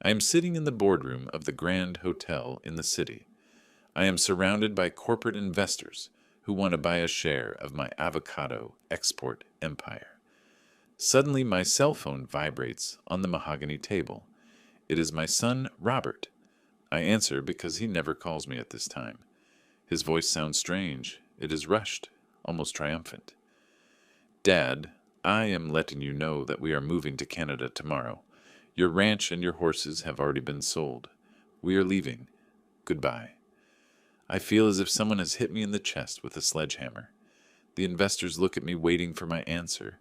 I am sitting in the boardroom of the Grand Hotel in the city. I am surrounded by corporate investors who want to buy a share of my avocado export empire. Suddenly, my cell phone vibrates on the mahogany table. It is my son, Robert. I answer because he never calls me at this time. His voice sounds strange. It is rushed, almost triumphant. Dad, I am letting you know that we are moving to Canada tomorrow. Your ranch and your horses have already been sold. We are leaving. Goodbye. I feel as if someone has hit me in the chest with a sledgehammer. The investors look at me waiting for my answer.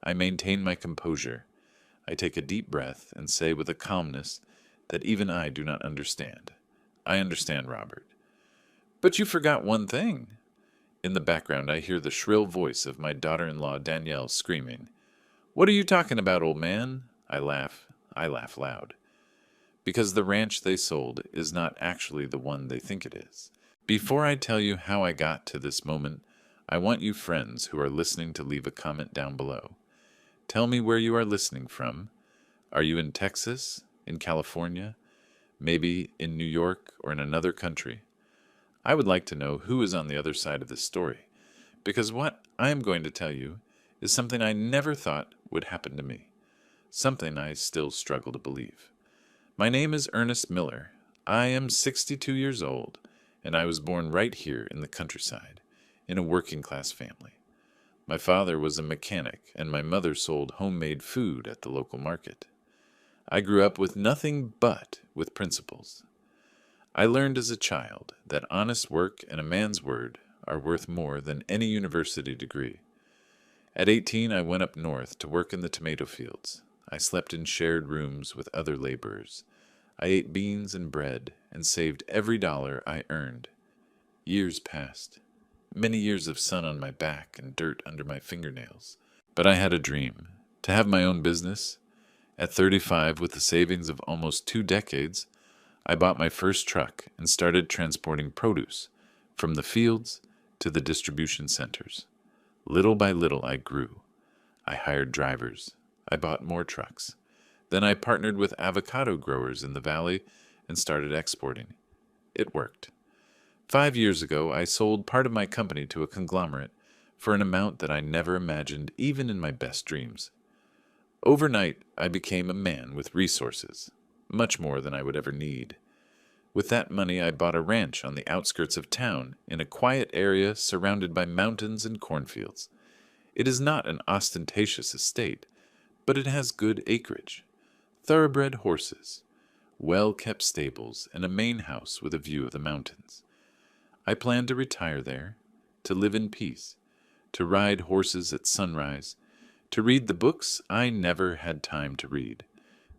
I maintain my composure. I take a deep breath and say with a calmness that even I do not understand. I understand, Robert. But you forgot one thing. In the background, I hear the shrill voice of my daughter-in-law, Danielle, screaming. What are you talking about, old man? I laugh. I laugh loud. Because the ranch they sold is not actually the one they think it is. Before I tell you how I got to this moment, I want you friends who are listening to leave a comment down below. Tell me where you are listening from. Are you in Texas, in California, maybe in New York or in another country? I would like to know who is on the other side of this story, because what I am going to tell you is something I never thought would happen to me, something I still struggle to believe. My name is Ernest Miller. I am 62 years old, and I was born right here in the countryside, in a working-class family. My father was a mechanic, and my mother sold homemade food at the local market. I grew up with nothing but with principles. I learned as a child that honest work and a man's word are worth more than any university degree. At 18, I went up north to work in the tomato fields. I slept in shared rooms with other laborers. I ate beans and bread and saved every dollar I earned. Years passed. Many years of sun on my back and dirt under my fingernails. But I had a dream, to have my own business. At 35, with the savings of almost 2 decades, I bought my first truck and started transporting produce from the fields to the distribution centers. Little by little, I grew. I hired drivers. I bought more trucks. Then I partnered with avocado growers in the valley and started exporting. It worked. 5 years ago, I sold part of my company to a conglomerate for an amount that I never imagined even in my best dreams. Overnight, I became a man with resources, much more than I would ever need. With that money, I bought a ranch on the outskirts of town in a quiet area surrounded by mountains and cornfields. It is not an ostentatious estate, but it has good acreage, thoroughbred horses, well-kept stables, and a main house with a view of the mountains. I plan to retire there, to live in peace, to ride horses at sunrise, to read the books I never had time to read,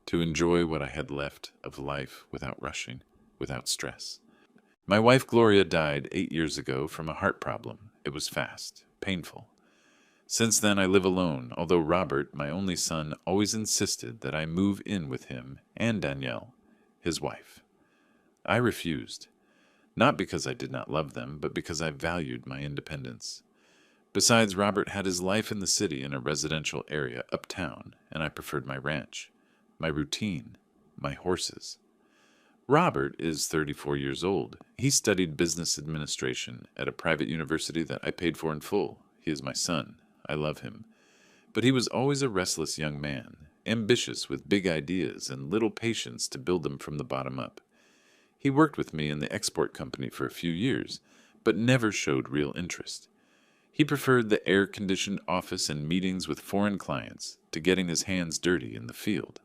to enjoy what I had left of life without rushing, without stress. My wife Gloria died 8 years ago from a heart problem. It was fast, painful. Since then I live alone, although Robert, my only son, always insisted that I move in with him and Danielle, his wife. I refused, not because I did not love them, but because I valued my independence. Besides, Robert had his life in the city in a residential area uptown, and I preferred my ranch, my routine, my horses. Robert is 34 years old. He studied business administration at a private university that I paid for in full. He is my son. I love him. But he was always a restless young man, ambitious with big ideas and little patience to build them from the bottom up. He worked with me in the export company for a few years, but never showed real interest. He preferred the air-conditioned office and meetings with foreign clients to getting his hands dirty in the field.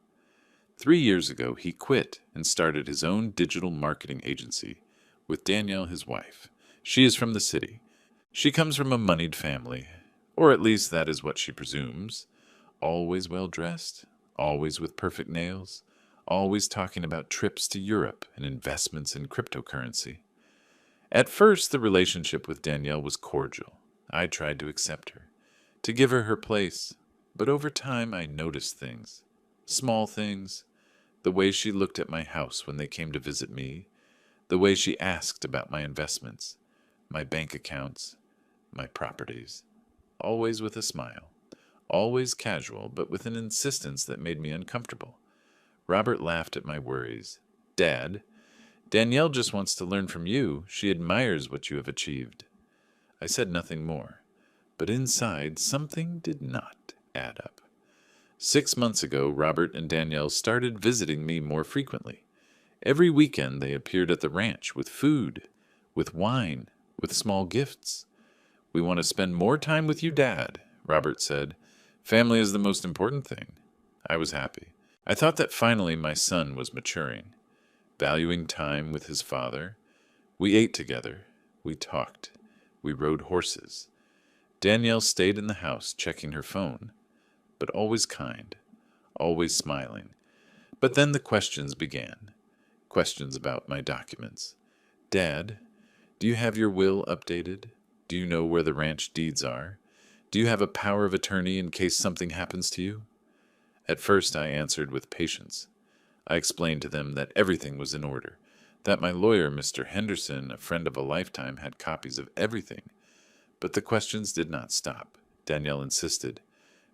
3 years ago, he quit and started his own digital marketing agency with Danielle, his wife. She is from the city. She comes from a moneyed family, or at least that is what she presumes. Always well-dressed, always with perfect nails, always talking about trips to Europe and investments in cryptocurrency. At first, the relationship with Danielle was cordial. I tried to accept her, to give her her place, but over time I noticed things. Small things, the way she looked at my house when they came to visit me, the way she asked about my investments, my bank accounts, my properties, always with a smile, always casual, but with an insistence that made me uncomfortable. Robert laughed at my worries. Dad, Danielle just wants to learn from you. She admires what you have achieved. I said nothing more, but inside something did not add up. 6 months ago, Robert and Danielle started visiting me more frequently. Every weekend they appeared at the ranch with food, with wine, with small gifts. We want to spend more time with you, Dad, Robert said. Family is the most important thing. I was happy. I thought that finally my son was maturing, valuing time with his father. We ate together. We talked. We rode horses. Danielle stayed in the house checking her phone, but always kind, always smiling. But then the questions began. Questions about my documents. Dad, do you have your will updated? Do you know where the ranch deeds are? Do you have a power of attorney in case something happens to you? At first I answered with patience. I explained to them that everything was in order, that my lawyer, Mr. Henderson, a friend of a lifetime, had copies of everything. But the questions did not stop. Danielle insisted.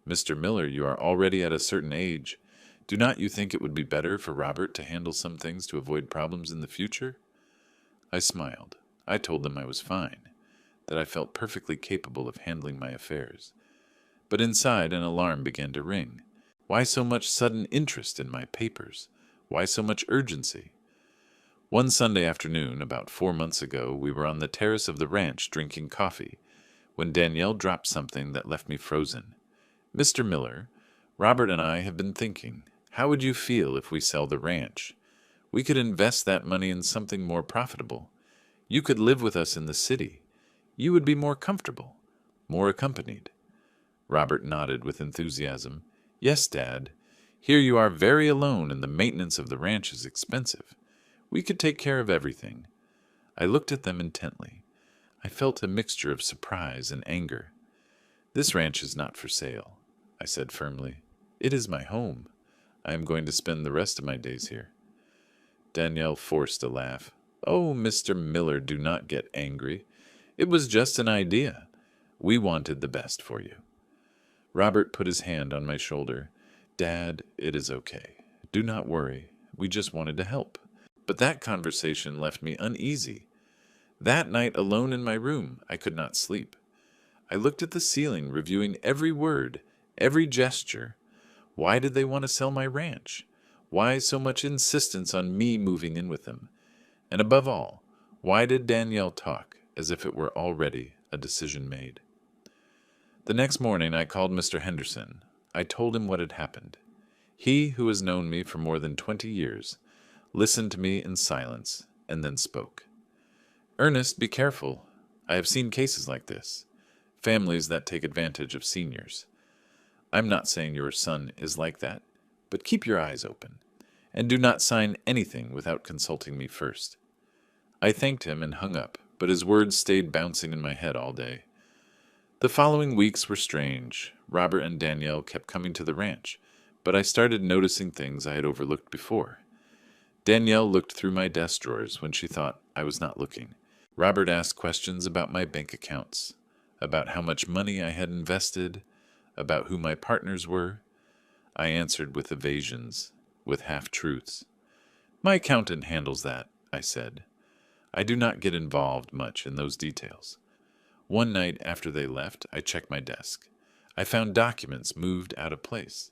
Mr. Miller, you are already at a certain age. Do not you think it would be better for Robert to handle some things to avoid problems in the future? I smiled. I told them I was fine, that I felt perfectly capable of handling my affairs. But inside an alarm began to ring. Why so much sudden interest in my papers? Why so much urgency? One Sunday afternoon, about 4 months ago, we were on the terrace of the ranch drinking coffee, when Danielle dropped something that left me frozen. Mr. Miller, Robert and I have been thinking, how would you feel if we sell the ranch? We could invest that money in something more profitable. You could live with us in the city. You would be more comfortable, more accompanied. Robert nodded with enthusiasm. Yes, Dad. Here you are very alone, and the maintenance of the ranch is expensive. We could take care of everything. I looked at them intently. I felt a mixture of surprise and anger. This ranch is not for sale, I said firmly. It is my home. I am going to spend the rest of my days here. Danielle forced a laugh. Oh, Mr. Miller, do not get angry. It was just an idea. We wanted the best for you. Robert put his hand on my shoulder. Dad, it is okay. Do not worry. We just wanted to help. But that conversation left me uneasy. That night, alone in my room, I could not sleep. I looked at the ceiling, reviewing every word, every gesture. Why did they want to sell my ranch? Why so much insistence on me moving in with them? And above all, why did Danielle talk as if it were already a decision made? The next morning I called Mr. Henderson. I told him what had happened. He, who has known me for more than 20 years, listened to me in silence and then spoke. Ernest, be careful. I have seen cases like this. Families that take advantage of seniors. I'm not saying your son is like that, but keep your eyes open, and do not sign anything without consulting me first. I thanked him and hung up, but his words stayed bouncing in my head all day. The following weeks were strange. Robert and Danielle kept coming to the ranch, but I started noticing things I had overlooked before. Danielle looked through my desk drawers when she thought I was not looking. Robert asked questions about my bank accounts, about how much money I had invested, about who my partners were. I answered with evasions, with half-truths. My accountant handles that, I said. I do not get involved much in those details. One night after they left, I checked my desk. I found documents moved out of place.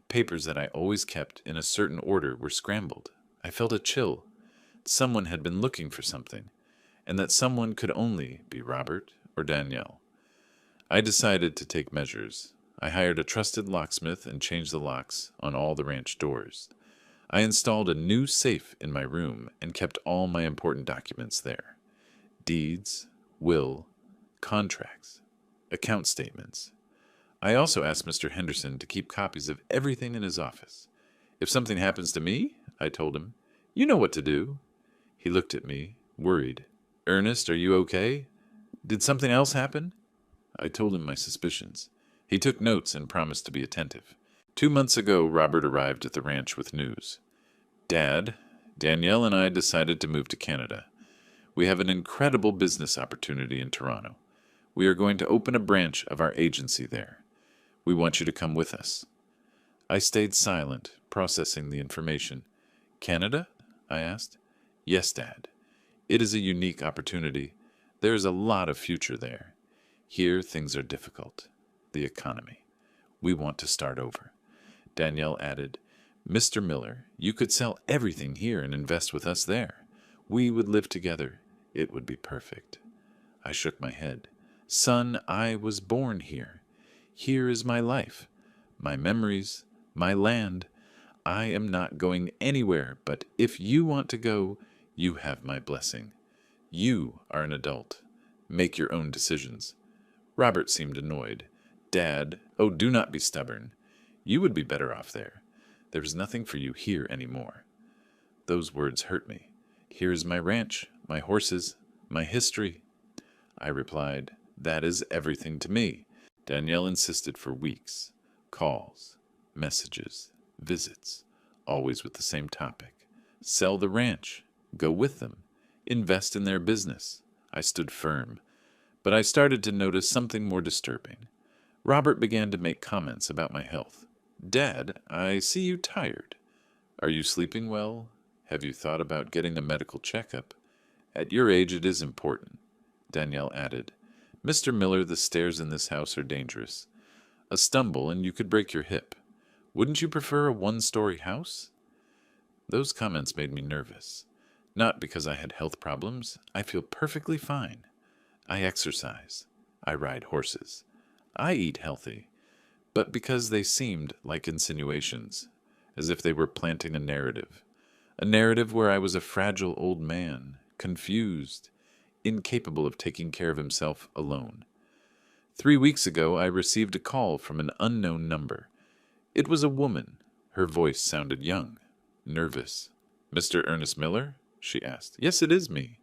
Papers that I always kept in a certain order were scrambled. I felt a chill. Someone had been looking for something, and that someone could only be Robert or Danielle. I decided to take measures. I hired a trusted locksmith and changed the locks on all the ranch doors. I installed a new safe in my room and kept all my important documents there. Deeds, will, contracts, account statements. I also asked Mr. Henderson to keep copies of everything in his office. If something happens to me, I told him, you know what to do. He looked at me, worried. Ernest, are you okay? Did something else happen? I told him my suspicions. He took notes and promised to be attentive. 2 months ago, Robert arrived at the ranch with news. Dad, Danielle and I decided to move to Canada. We have an incredible business opportunity in Toronto. We are going to open a branch of our agency there. We want you to come with us. I stayed silent, processing the information. Canada? I asked. Yes, Dad. It is a unique opportunity. There is a lot of future there. Here, things are difficult. The economy. We want to start over. Danielle added, Mr. Miller, you could sell everything here and invest with us there. We would live together. It would be perfect. I shook my head. Son, I was born here. Here is my life, my memories, my land. I am not going anywhere, but if you want to go, you have my blessing. You are an adult. Make your own decisions. Robert seemed annoyed. Dad, oh, do not be stubborn. You would be better off there. There is nothing for you here anymore. Those words hurt me. Here is my ranch, my horses, my history. I replied, that is everything to me. Danielle insisted for weeks. Calls, messages, visits, always with the same topic. Sell the ranch. Go with them. Invest in their business. I stood firm. But I started to notice something more disturbing. Robert began to make comments about my health. Dad, I see you tired. Are you sleeping well? Have you thought about getting a medical checkup? At your age, it is important. Danielle added, Mr. Miller, the stairs in this house are dangerous. A stumble and you could break your hip. Wouldn't you prefer a one-story house? Those comments made me nervous. Not because I had health problems. I feel perfectly fine. I exercise. I ride horses. I eat healthy. But because they seemed like insinuations, as if they were planting a narrative where I was a fragile old man, confused, incapable of taking care of himself alone. 3 weeks ago, I received a call from an unknown number. It was a woman. Her voice sounded young, nervous. Mr. Ernest Miller? She asked. Yes, it is me.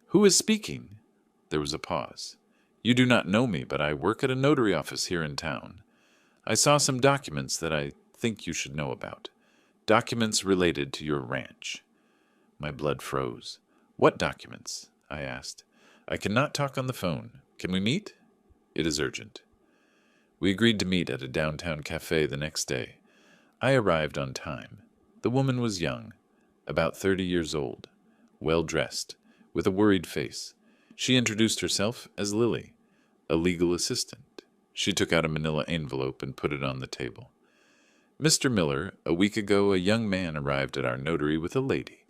Who is speaking? There was a pause. You do not know me, but I work at a notary office here in town. I saw some documents that I think you should know about. Documents related to your ranch. My blood froze. What documents? I asked. I cannot talk on the phone. Can we meet? It is urgent. We agreed to meet at a downtown cafe the next day. I arrived on time. The woman was young, about 30 years old, well-dressed, with a worried face. She introduced herself as Lily, a legal assistant. She took out a manila envelope and put it on the table. Mr. Miller, a week ago a young man arrived at our notary with a lady.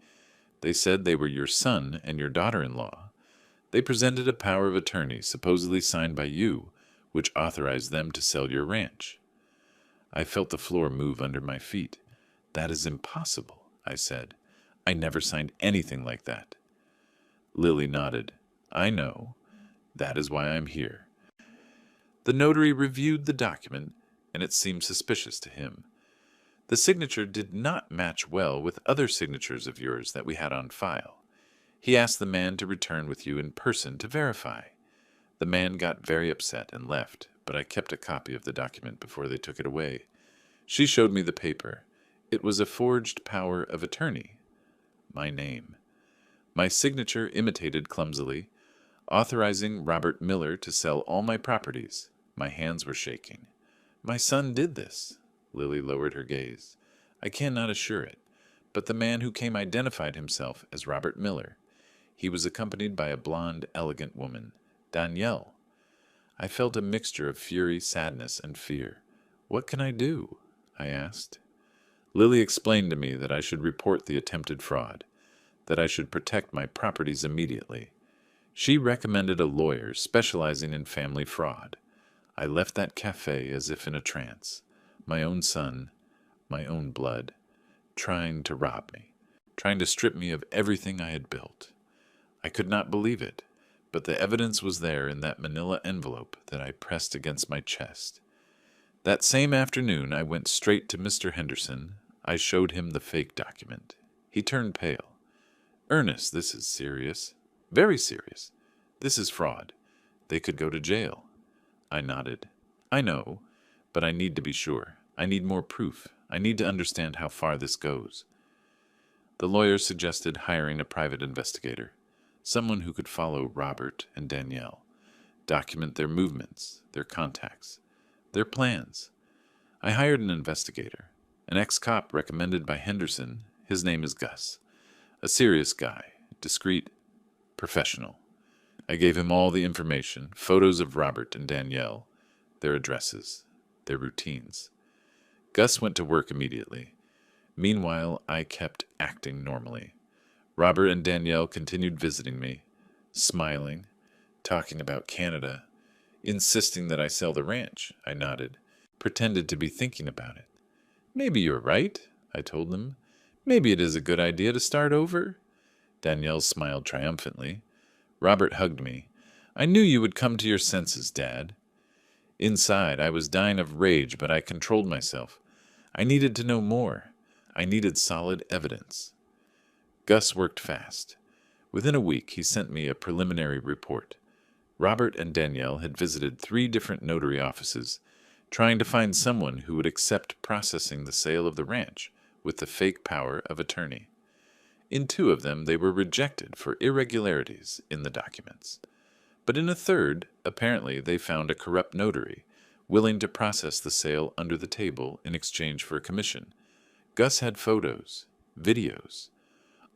They said they were your son and your daughter-in-law. They presented a power of attorney supposedly signed by you, which authorized them to sell your ranch. I felt the floor move under my feet. That is impossible, I said. I never signed anything like that. Lily nodded. I know. That is why I'm here. The notary reviewed the document, and it seemed suspicious to him. The signature did not match well with other signatures of yours that we had on file. He asked the man to return with you in person to verify. The man got very upset and left, but I kept a copy of the document before they took it away. She showed me the paper. It was a forged power of attorney. My name. My signature imitated clumsily, authorizing Robert Miller to sell all my properties. My hands were shaking. My son did this. Lily lowered her gaze. I cannot assure it, but the man who came identified himself as Robert Miller. He was accompanied by a blonde, elegant woman, Danielle. I felt a mixture of fury, sadness, and fear. What can I do? I asked. Lily explained to me that I should report the attempted fraud, that I should protect my properties immediately. She recommended a lawyer specializing in family fraud. I left that cafe as if in a trance. My own son, my own blood, trying to rob me, trying to strip me of everything I had built. I could not believe it, but the evidence was there in that manila envelope that I pressed against my chest. That same afternoon, I went straight to Mr. Henderson. I showed him the fake document. He turned pale. Ernest, this is serious. Very serious. This is fraud. They could go to jail. I nodded. I know, but I need to be sure. I need more proof. I need to understand how far this goes. The lawyer suggested hiring a private investigator, someone who could follow Robert and Danielle, document their movements, their contacts, their plans. I hired an investigator, An ex-cop recommended by Henderson. His name is Gus. A serious guy, discreet, professional. I gave him all the information, photos of Robert and Danielle, their addresses, their routines. Gus went to work immediately. Meanwhile, I kept acting normally. Robert and Danielle continued visiting me, smiling, talking about Canada, insisting that I sell the ranch. I nodded, pretended to be thinking about it. Maybe you're right, I told them. Maybe it is a good idea to start over. Danielle smiled triumphantly. Robert hugged me. I knew you would come to your senses, Dad. Inside, I was dying of rage, but I controlled myself. I needed to know more. I needed solid evidence. Gus worked fast. Within a week, he sent me a preliminary report. Robert and Danielle had visited 3 different notary offices, trying to find someone who would accept processing the sale of the ranch with the fake power of attorney. In 2 of them, they were rejected for irregularities in the documents. But in a 3rd, apparently they found a corrupt notary, willing to process the sale under the table in exchange for a commission. Gus had photos, videos,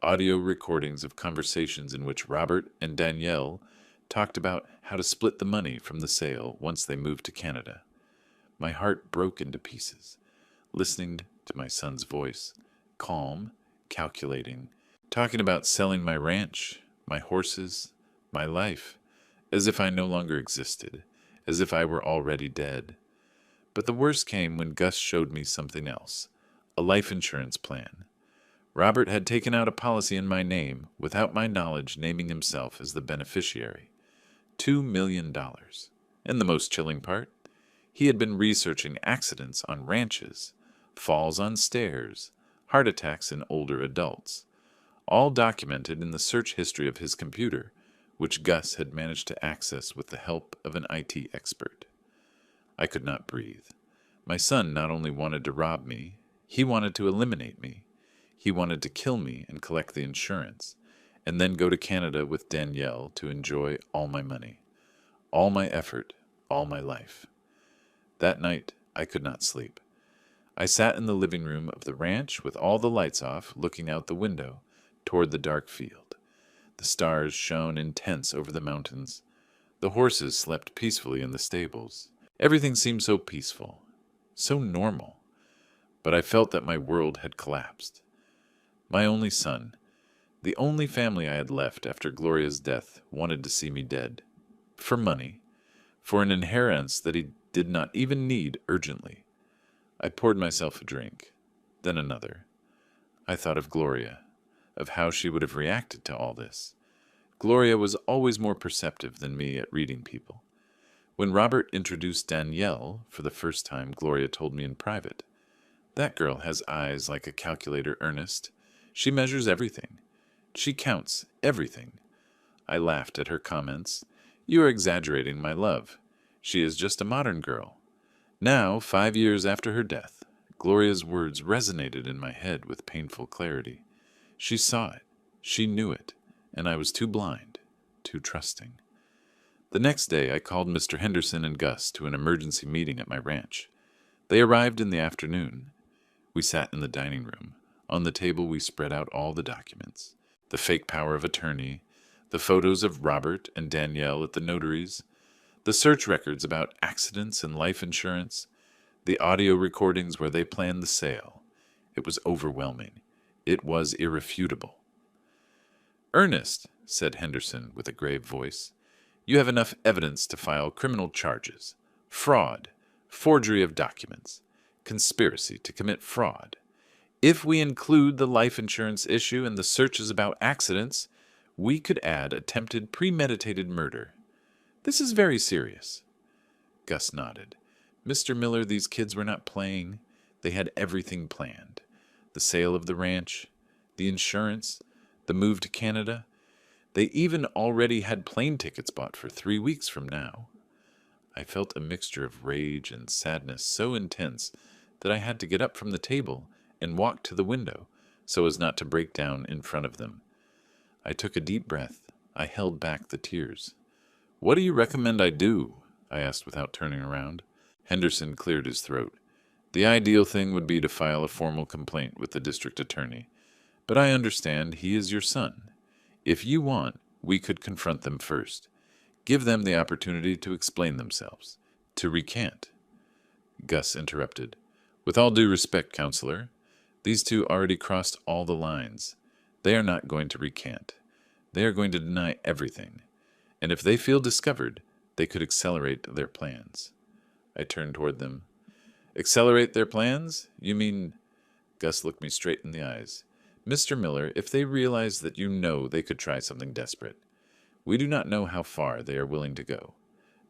audio recordings of conversations in which Robert and Danielle talked about how to split the money from the sale once they moved to Canada. My heart broke into pieces, listening to my son's voice, calm, calculating, talking about selling my ranch, my horses, my life, as if I no longer existed, as if I were already dead. But the worst came when Gus showed me something else, a life insurance plan. Robert had taken out a policy in my name without my knowledge, naming himself as the beneficiary. $2 million. And the most chilling part? He had been researching accidents on ranches, falls on stairs, heart attacks in older adults, all documented in the search history of his computer, which Gus had managed to access with the help of an IT expert. I could not breathe. My son not only wanted to rob me, he wanted to eliminate me. He wanted to kill me and collect the insurance, and then go to Canada with Danielle to enjoy all my money, all my effort, all my life. That night, I could not sleep. I sat in the living room of the ranch with all the lights off, looking out the window toward the dark field. The stars shone intense over the mountains. The horses slept peacefully in the stables. Everything seemed so peaceful, so normal. But I felt that my world had collapsed. My only son, the only family I had left after Gloria's death, wanted to see me dead. For money. For an inheritance that he did not even need urgently. I poured myself a drink, then another. I thought of Gloria, of how she would have reacted to all this. Gloria was always more perceptive than me at reading people. When Robert introduced Danielle for the first time, Gloria told me in private, "That girl has eyes like a calculator, Ernest. She measures everything. She counts everything." I laughed at her comments. "You are exaggerating, my love. She is just a modern girl." Now, 5 years after her death, Gloria's words resonated in my head with painful clarity. She saw it, she knew it, and I was too blind, too trusting. The next day, I called Mr. Henderson and Gus to an emergency meeting at my ranch. They arrived in the afternoon. We sat in the dining room. On the table, we spread out all the documents. The fake power of attorney, the photos of Robert and Danielle at the notaries, the search records about accidents and life insurance, the audio recordings where they planned the sale. It was overwhelming. It was irrefutable. "Ernest," said Henderson with a grave voice, "you have enough evidence to file criminal charges. Fraud, forgery of documents, conspiracy to commit fraud. If we include the life insurance issue and the searches about accidents, we could add attempted premeditated murder. This is very serious." Gus nodded. "Mr. Miller, these kids were not playing. They had everything planned. The sale of the ranch, the insurance, the move to Canada. They even already had plane tickets bought for 3 weeks from now." I felt a mixture of rage and sadness so intense that I had to get up from the table and walk to the window so as not to break down in front of them. I took a deep breath. I held back the tears. "What do you recommend I do?" I asked without turning around. Henderson cleared his throat. The ideal thing would be to file a formal complaint with the district attorney, but I understand he is your son. If you want, we could confront them first. Give them the opportunity to explain themselves, to recant. Gus interrupted. With all due respect, counselor, these two already crossed all the lines. They are not going to recant. They are going to deny everything. And if they feel discovered, they could accelerate their plans. I turned toward them. Accelerate their plans? You mean... Gus looked me straight in the eyes. Mr. Miller, if they realize that you know they could try something desperate, we do not know how far they are willing to go.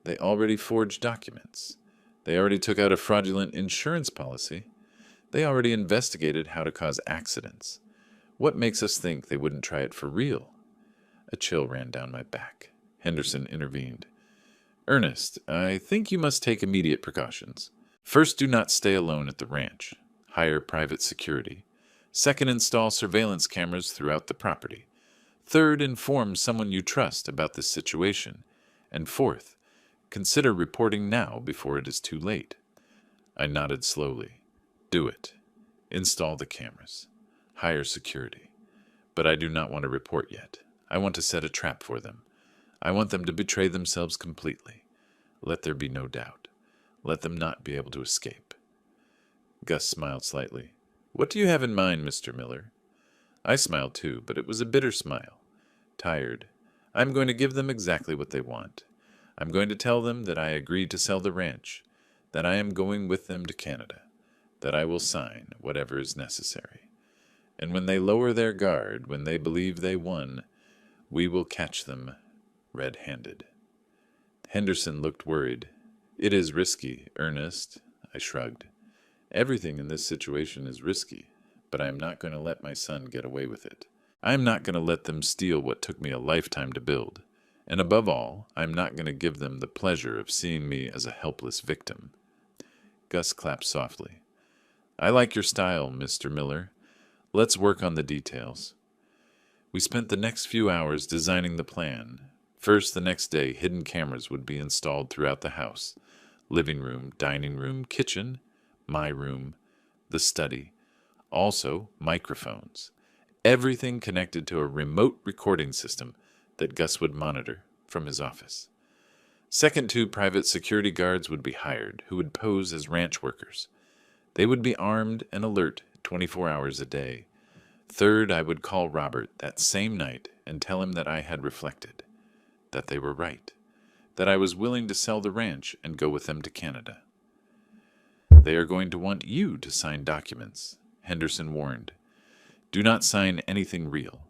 They already forged documents. They already took out a fraudulent insurance policy. They already investigated how to cause accidents. What makes us think they wouldn't try it for real? A chill ran down my back. Henderson intervened. Ernest, I think you must take immediate precautions. First, do not stay alone at the ranch. Hire private security. Second, install surveillance cameras throughout the property. Third, inform someone you trust about this situation. And fourth, consider reporting now before it is too late. I nodded slowly. Do it. Install the cameras. Hire security. But I do not want to report yet. I want to set a trap for them. I want them to betray themselves completely. Let there be no doubt. Let them not be able to escape. Gus smiled slightly. What do you have in mind, Mr. Miller? I smiled too, but it was a bitter smile. Tired. I'm going to give them exactly what they want. I'm going to tell them that I agreed to sell the ranch, that I am going with them to Canada, that I will sign whatever is necessary. And when they lower their guard, when they believe they won, we will catch them red-handed. Henderson looked worried. It is risky, Ernest. I shrugged. Everything in this situation is risky, but I am not going to let my son get away with it. I am not going to let them steal what took me a lifetime to build. And above all, I am not going to give them the pleasure of seeing me as a helpless victim. Gus clapped softly. I like your style, Mr. Miller. Let's work on the details. We spent the next few hours designing the plan. First, the next day, hidden cameras would be installed throughout the house. Living room, dining room, kitchen, my room, the study. Also, microphones. Everything connected to a remote recording system that Gus would monitor from his office. Second, 2 private security guards would be hired, who would pose as ranch workers. They would be armed and alert 24 hours a day. Third, I would call Robert that same night and tell him that I had reflected, that they were right, that I was willing to sell the ranch and go with them to Canada. They are going to want you to sign documents, Henderson warned. Do not sign anything real.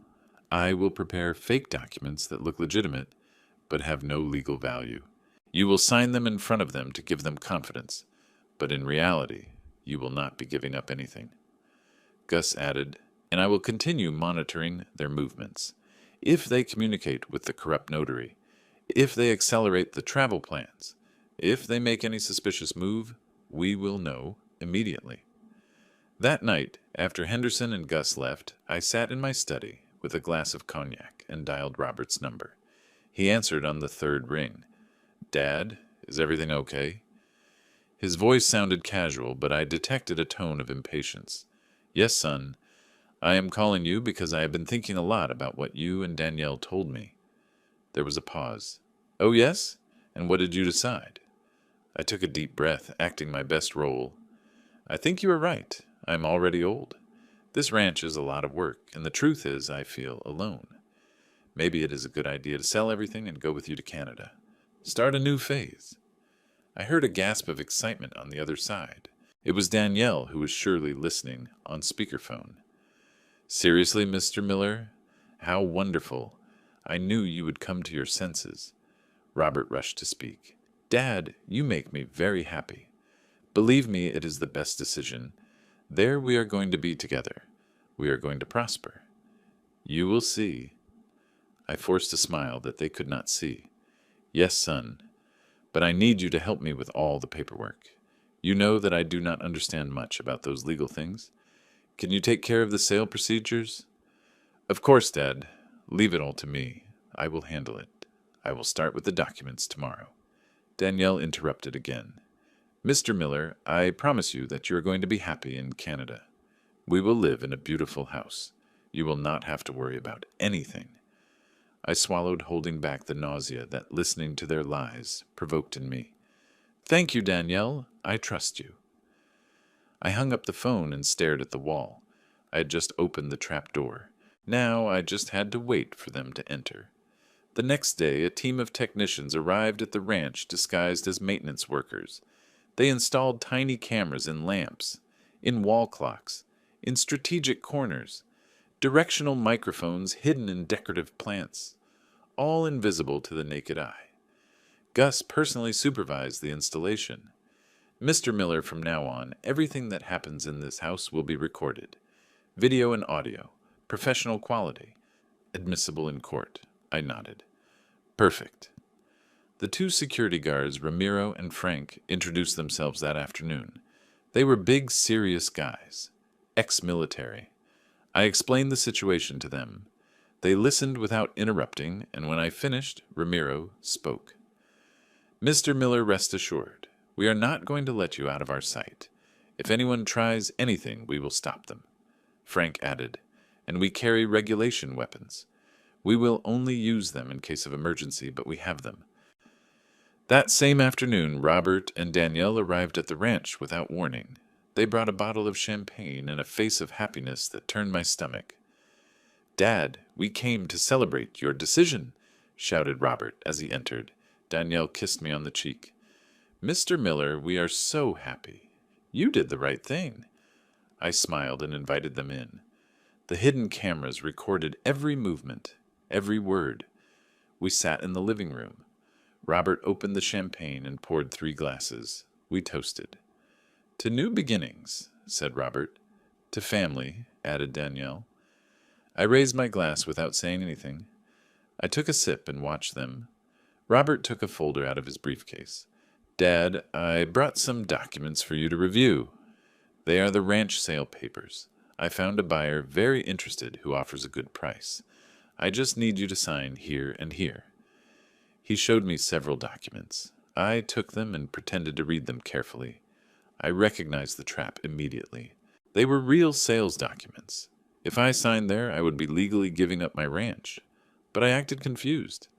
I will prepare fake documents that look legitimate, but have no legal value. You will sign them in front of them to give them confidence, but in reality, you will not be giving up anything. Gus added, and I will continue monitoring their movements. If they communicate with the corrupt notary, if they accelerate the travel plans, if they make any suspicious move, we will know immediately. That night, after Henderson and Gus left, I sat in my study with a glass of cognac and dialed Robert's number. He answered on the 3rd ring. Dad, is everything okay? His voice sounded casual, but I detected a tone of impatience. Yes, son. I am calling you because I have been thinking a lot about what you and Danielle told me. There was a pause. Oh, yes? And what did you decide? I took a deep breath, acting my best role. I think you are right. I am already old. This ranch is a lot of work, and the truth is I feel alone. Maybe it is a good idea to sell everything and go with you to Canada. Start a new phase. I heard a gasp of excitement on the other side. It was Danielle, who was surely listening on speakerphone. Seriously, Mr. Miller? How wonderful. I knew you would come to your senses. Robert rushed to speak. Dad, you make me very happy. Believe me, it is the best decision. There we are going to be together. We are going to prosper. You will see. I forced a smile that they could not see. Yes, son, but I need you to help me with all the paperwork. You know that I do not understand much about those legal things. Can you take care of the sale procedures? Of course, Dad. Leave it all to me. I will handle it. I will start with the documents tomorrow. Danielle interrupted again. Mr. Miller, I promise you that you are going to be happy in Canada. We will live in a beautiful house. You will not have to worry about anything. I swallowed, holding back the nausea that listening to their lies provoked in me. Thank you, Danielle. I trust you. I hung up the phone and stared at the wall. I had just opened the trap door. Now I just had to wait for them to enter. The next day, a team of technicians arrived at the ranch disguised as maintenance workers. They installed tiny cameras in lamps, in wall clocks, in strategic corners, directional microphones hidden in decorative plants, all invisible to the naked eye. Gus personally supervised the installation. Mr. Miller, from now on, everything that happens in this house will be recorded. Video and audio, professional quality, admissible in court. I nodded. Perfect. The two security guards, Ramiro and Frank, introduced themselves that afternoon. They were big, serious guys, ex-military. I explained the situation to them. They listened without interrupting, and when I finished, Ramiro spoke. Mr. Miller, rest assured, we are not going to let you out of our sight. If anyone tries anything, we will stop them. Frank added, and we carry regulation weapons. We will only use them in case of emergency, but we have them. That same afternoon, Robert and Danielle arrived at the ranch without warning. They brought a bottle of champagne and a face of happiness that turned my stomach. Dad, we came to celebrate your decision, shouted Robert as he entered. Danielle kissed me on the cheek. Mr. Miller, we are so happy. You did the right thing. I smiled and invited them in. The hidden cameras recorded every movement, every word. We sat in the living room. Robert opened the champagne and poured 3 glasses. We toasted. To new beginnings, said Robert. To family, added Danielle. I raised my glass without saying anything. I took a sip and watched them. Robert took a folder out of his briefcase. Dad, I brought some documents for you to review. They are the ranch sale papers. I found a buyer very interested who offers a good price. I just need you to sign here and here. He showed me several documents. I took them and pretended to read them carefully. I recognized the trap immediately. They were real sales documents. If I signed there, I would be legally giving up my ranch. But I acted confused.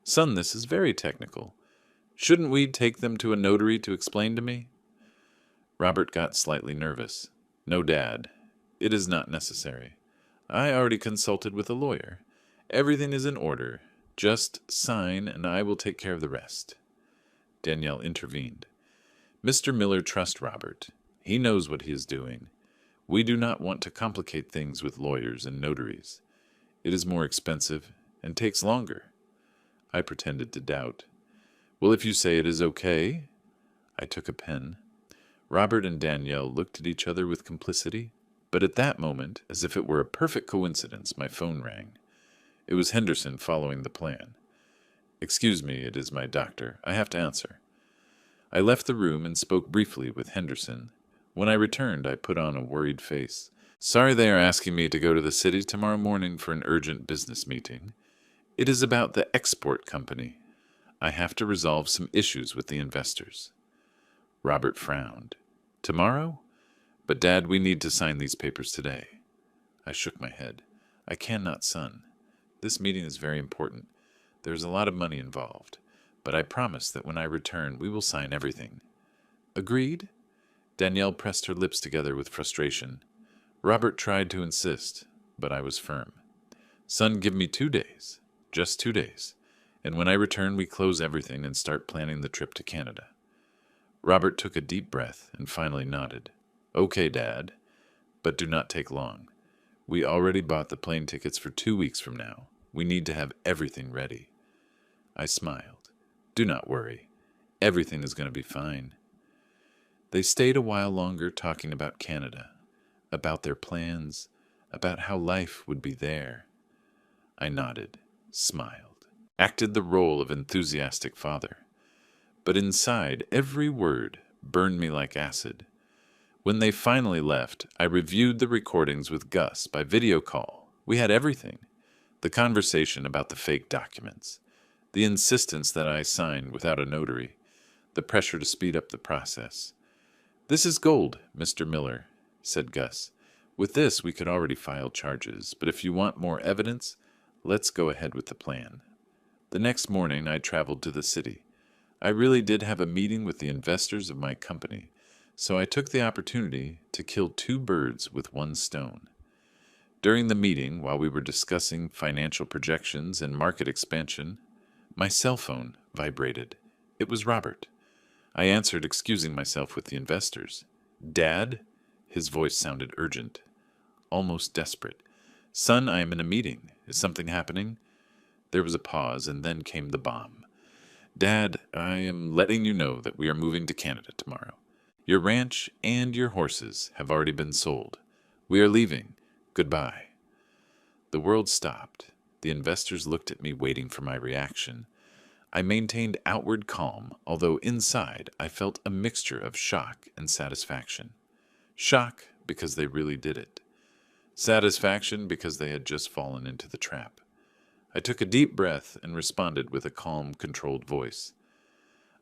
Son, this is very technical. Shouldn't we take them to a notary to explain to me? Robert got slightly nervous. No, Dad. It is not necessary. I already consulted with a lawyer. Everything is in order. Just sign, and I will take care of the rest. Danielle intervened. Mr. Miller trusts Robert. He knows what he is doing. We do not want to complicate things with lawyers and notaries. It is more expensive and takes longer. I pretended to doubt. Well, if you say it is okay. I took a pen. Robert and Danielle looked at each other with complicity, but at that moment, as if it were a perfect coincidence, my phone rang. It was Henderson following the plan. Excuse me, it is my doctor. I have to answer. I left the room and spoke briefly with Henderson. When I returned, I put on a worried face. Sorry they are asking me to go to the city tomorrow morning for an urgent business meeting. It is about the export company. I have to resolve some issues with the investors. Robert frowned. Tomorrow? But, Dad, we need to sign these papers today. I shook my head. I cannot, son. This meeting is very important. There is a lot of money involved. But I promise that when I return, we will sign everything. Agreed? Danielle pressed her lips together with frustration. Robert tried to insist, but I was firm. Son, give me 2 days. Just 2 days. And when I return, we close everything and start planning the trip to Canada. Robert took a deep breath and finally nodded. Okay, Dad, but do not take long. We already bought the plane tickets for 2 weeks from now. We need to have everything ready. I smiled. Do not worry. Everything is going to be fine. They stayed a while longer talking about Canada, about their plans, about how life would be there. I nodded, smiled, acted the role of enthusiastic father. But inside, every word burned me like acid. When they finally left, I reviewed the recordings with Gus by video call. We had everything. The conversation about the fake documents, the insistence that I sign without a notary, the pressure to speed up the process. "This is gold, Mr. Miller," said Gus. "With this, we could already file charges, but if you want more evidence, let's go ahead with the plan." The next morning, I traveled to the city. I really did have a meeting with the investors of my company, so I took the opportunity to kill two birds with one stone. During the meeting, while we were discussing financial projections and market expansion, my cell phone vibrated. It was Robert. I answered, excusing myself with the investors. "Dad?" His voice sounded urgent, almost desperate. "Son, I am in a meeting. Is something happening?" There was a pause, and then came the bomb. "Dad, I am letting you know that we are moving to Canada tomorrow. Your ranch and your horses have already been sold. We are leaving. Goodbye." The world stopped. The investors looked at me, waiting for my reaction. I maintained outward calm, although inside I felt a mixture of shock and satisfaction. Shock because they really did it. Satisfaction because they had just fallen into the trap. I took a deep breath and responded with a calm, controlled voice.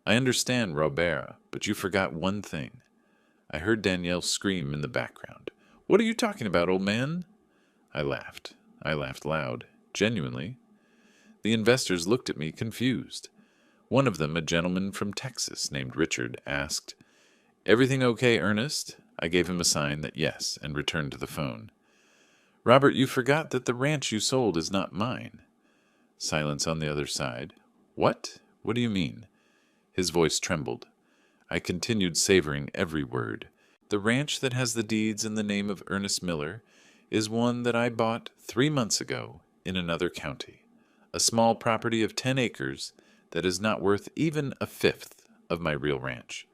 "I understand, Robert, but you forgot one thing." I heard Danielle scream in the background. "What are you talking about, old man?" I laughed. I laughed loud, genuinely. The investors looked at me confused. One of them, a gentleman from Texas named Richard, asked, "Everything okay, Ernest?" I gave him a sign that yes, and returned to the phone. "Robert, you forgot that the ranch you sold is not mine." Silence on the other side. "What? What do you mean?" His voice trembled. I continued, savoring every word. "The ranch that has the deeds in the name of Ernest Miller is one that I bought 3 months ago in another county. A small property of 10 acres that is not worth even a fifth of my real ranch.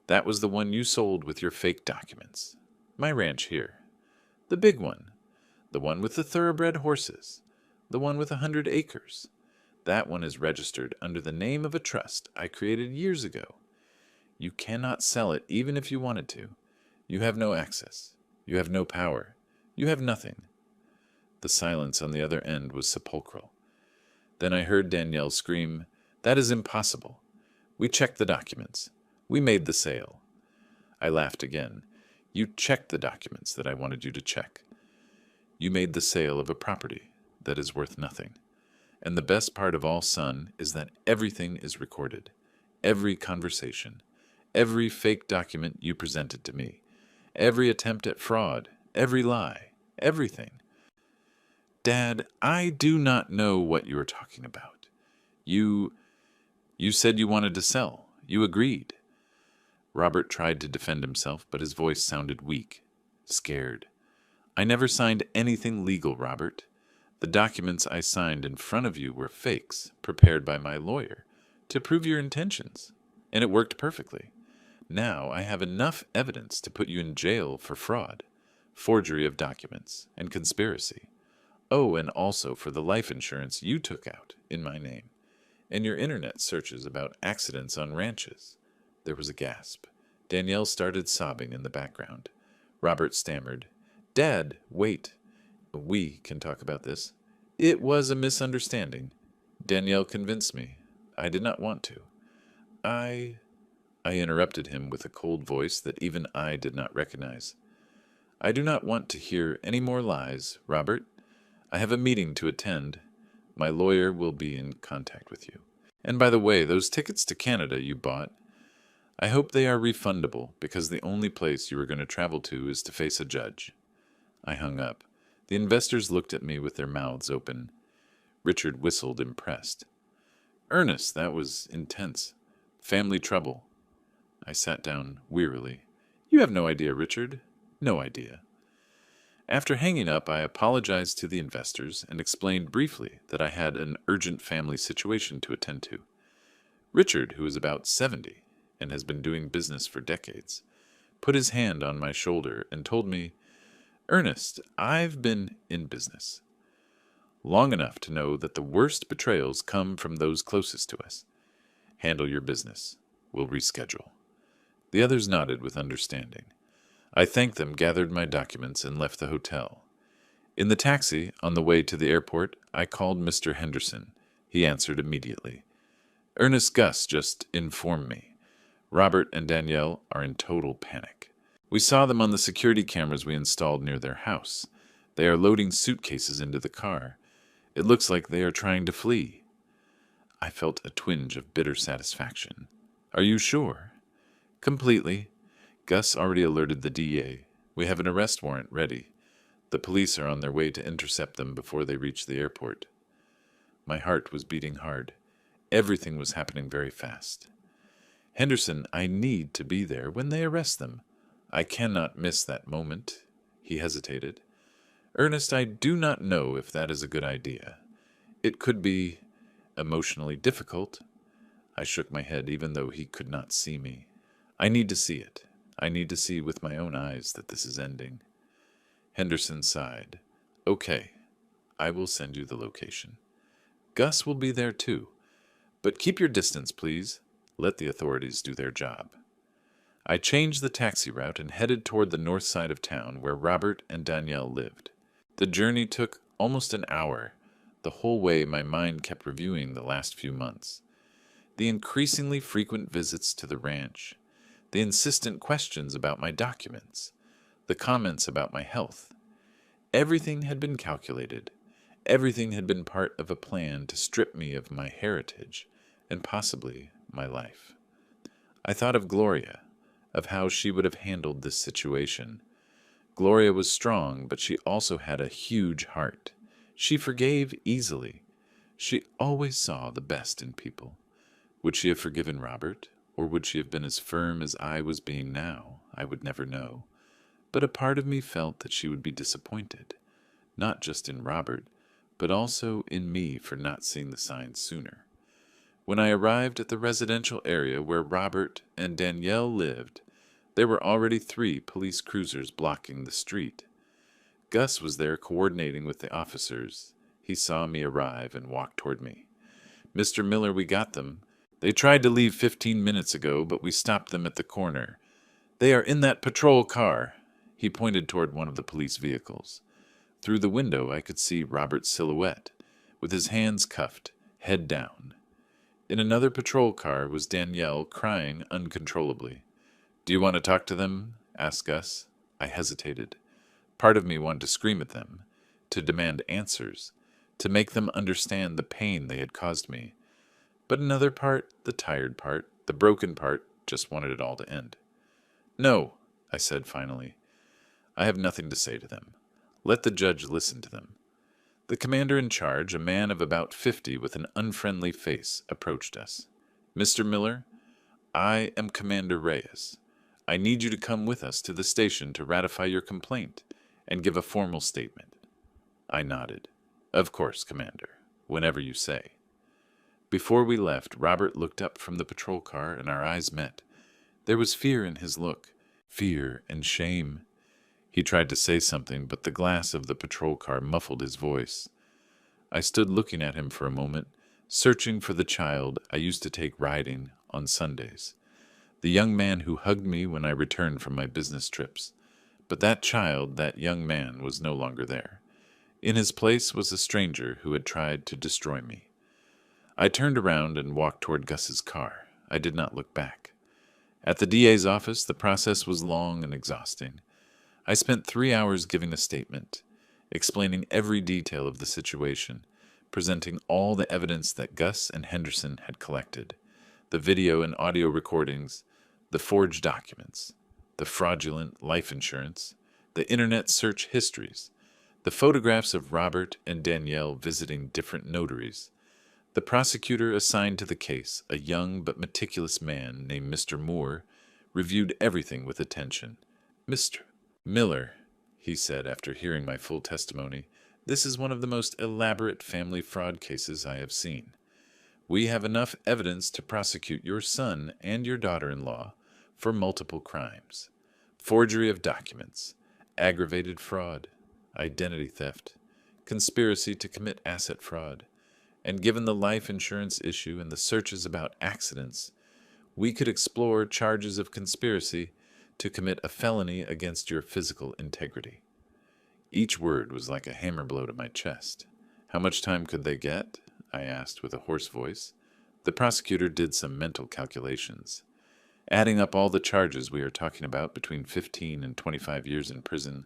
That was the one you sold with your fake documents. My ranch here. The big one. The one with the thoroughbred horses. The one with 100 acres. That one is registered under the name of a trust I created years ago. You cannot sell it even if you wanted to. You have no access. You have no power. You have nothing." The silence on the other end was sepulchral. Then I heard Danielle scream, "That is impossible. We checked the documents. We made the sale." I laughed again. "You checked the documents that I wanted you to check. You made the sale of a property that is worth nothing. And the best part of all, son, is that everything is recorded. Every conversation. Every fake document you presented to me. Every attempt at fraud. Every lie. Everything." "Dad, I do not know what you are talking about. You said you wanted to sell. You agreed." Robert tried to defend himself, but his voice sounded weak, scared. "I never signed anything legal, Robert. The documents I signed in front of you were fakes, prepared by my lawyer, to prove your intentions, and it worked perfectly. Now I have enough evidence to put you in jail for fraud, forgery of documents, and conspiracy. Oh, and also for the life insurance you took out in my name, and your internet searches about accidents on ranches." There was a gasp. Danielle started sobbing in the background. Robert stammered, "Dad, wait. We can talk about this. It was a misunderstanding. Danielle convinced me. I did not want to. I interrupted him with a cold voice that even I did not recognize. "I do not want to hear any more lies, Robert. I have a meeting to attend. My lawyer will be in contact with you. And by the way, those tickets to Canada you bought, I hope they are refundable, because the only place you are going to travel to is to face a judge." I hung up. The investors looked at me with their mouths open. Richard whistled, impressed. "Ernest, that was intense. Family trouble." I sat down wearily. "You have no idea, Richard. No idea." After hanging up, I apologized to the investors and explained briefly that I had an urgent family situation to attend to. Richard, who is about 70 and has been doing business for decades, put his hand on my shoulder and told me, "Ernest, I've been in business long enough to know that the worst betrayals come from those closest to us. Handle your business. We'll reschedule." The others nodded with understanding. I thanked them, gathered my documents, and left the hotel. In the taxi, on the way to the airport, I called Mr. Henderson. He answered immediately. "Ernest, Gus just informed me. Robert and Danielle are in total panic. We saw them on the security cameras we installed near their house. They are loading suitcases into the car. It looks like they are trying to flee. I felt a twinge of bitter satisfaction. Are you sure? Completely. Gus already alerted the DA. We have an arrest warrant ready. The police are on their way to intercept them before they reach the airport. My heart was beating hard. Everything was happening very fast. Henderson, I need to be there when they arrest them. I cannot miss that moment. He hesitated. Ernest, I do not know if that is a good idea. It could be emotionally difficult. I shook my head even though he could not see me. I need to see it. I need to see with my own eyes that this is ending. Henderson sighed. Okay, I will send you the location. Gus will be there too. But keep your distance, please. Let the authorities do their job. I changed the taxi route and headed toward the north side of town where Robert and Danielle lived. The journey took almost an hour. The whole way my mind kept reviewing the last few months. The increasingly frequent visits to the ranch. The insistent questions about my documents. The comments about my health. Everything had been calculated. Everything had been part of a plan to strip me of my heritage and possibly my life. I thought of Gloria, of how she would have handled this situation. Gloria was strong, but she also had a huge heart. She forgave easily. She always saw the best in people. Would she have forgiven Robert, or would she have been as firm as I was being now? I would never know. But a part of me felt that she would be disappointed, not just in Robert, but also in me for not seeing the signs sooner. When I arrived at the residential area where Robert and Danielle lived, there were already 3 police cruisers blocking the street. Gus was there coordinating with the officers. He saw me arrive and walked toward me. Mr. Miller, we got them. They tried to leave 15 minutes ago, but we stopped them at the corner. They are in that patrol car. He pointed toward one of the police vehicles. Through the window I could see Robert's silhouette, with his hands cuffed, head down. In another patrol car was Danielle crying uncontrollably. Do you want to talk to them? Asked Gus. I hesitated. Part of me wanted to scream at them, to demand answers, to make them understand the pain they had caused me. But another part, the tired part, the broken part, just wanted it all to end. No, I said finally. I have nothing to say to them. Let the judge listen to them. The commander in charge, a man of about 50 with an unfriendly face, approached us. Mr. Miller, I am Commander Reyes. I need you to come with us to the station to ratify your complaint and give a formal statement. I nodded. Of course, Commander, whenever you say. Before we left, Robert looked up from the patrol car and our eyes met. There was fear in his look, fear and shame. He tried to say something, but the glass of the patrol car muffled his voice. I stood looking at him for a moment, searching for the child I used to take riding on Sundays. The young man who hugged me when I returned from my business trips. But that child, that young man, was no longer there. In his place was a stranger who had tried to destroy me. I turned around and walked toward Gus's car. I did not look back. At the DA's office, the process was long and exhausting. I spent 3 hours giving a statement, explaining every detail of the situation, presenting all the evidence that Gus and Henderson had collected, the video and audio recordings, the forged documents, the fraudulent life insurance, the internet search histories, the photographs of Robert and Danielle visiting different notaries. The prosecutor assigned to the case, a young but meticulous man named Mr. Moore, reviewed everything with attention. Mr. Miller, he said after hearing my full testimony, this is one of the most elaborate family fraud cases I have seen. We have enough evidence to prosecute your son and your daughter-in-law for multiple crimes. Forgery of documents, aggravated fraud, identity theft, conspiracy to commit asset fraud, and given the life insurance issue and the searches about accidents, we could explore charges of conspiracy to commit a felony against your physical integrity. Each word was like a hammer blow to my chest. How much time could they get? I asked with a hoarse voice. The prosecutor did some mental calculations. Adding up all the charges, we are talking about between 15 and 25 years in prison,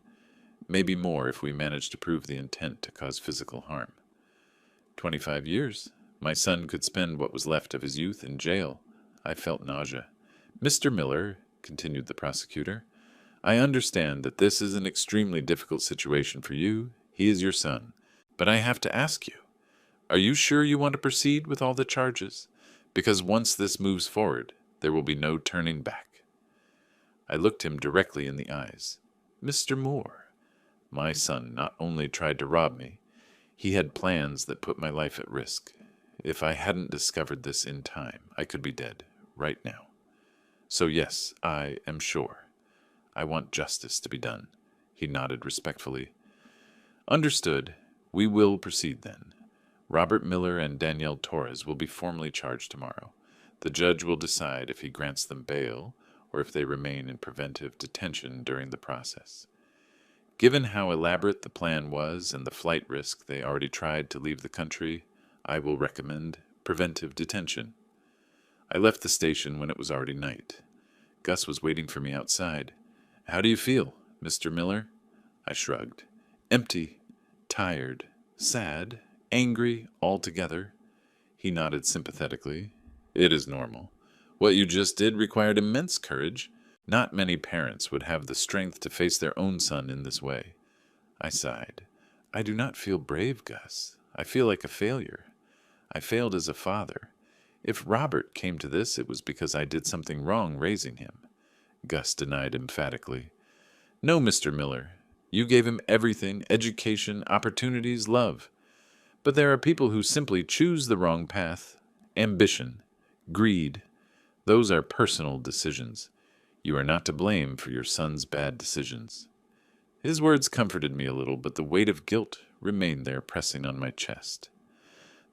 maybe more if we manage to prove the intent to cause physical harm. 25 years? My son could spend what was left of his youth in jail. I felt nausea. Mr. Miller, continued the prosecutor, I understand that this is an extremely difficult situation for you. He is your son. But I have to ask you, are you sure you want to proceed with all the charges? Because once this moves forward, there will be no turning back. I looked him directly in the eyes. Mr. Moore, my son not only tried to rob me, he had plans that put my life at risk. If I hadn't discovered this in time, I could be dead right now. So yes, I am sure. I want justice to be done. He nodded respectfully. Understood. We will proceed then. Robert Miller and Danielle Torres will be formally charged tomorrow. The judge will decide if he grants them bail or if they remain in preventive detention during the process. Given how elaborate the plan was and the flight risk they already tried to leave the country, I will recommend preventive detention. I left the station when it was already night. Gus was waiting for me outside. How do you feel, Mr. Miller? I shrugged. Empty, tired, sad, angry, all together. He nodded sympathetically. It is normal. What you just did required immense courage. Not many parents would have the strength to face their own son in this way. I sighed. I do not feel brave, Gus. I feel like a failure. I failed as a father. If Robert came to this, it was because I did something wrong raising him. Gus denied emphatically. No, Mr. Miller. You gave him everything, education, opportunities, love. But there are people who simply choose the wrong path. Ambition, greed. Those are personal decisions. You are not to blame for your son's bad decisions. His words comforted me a little, but the weight of guilt remained there pressing on my chest.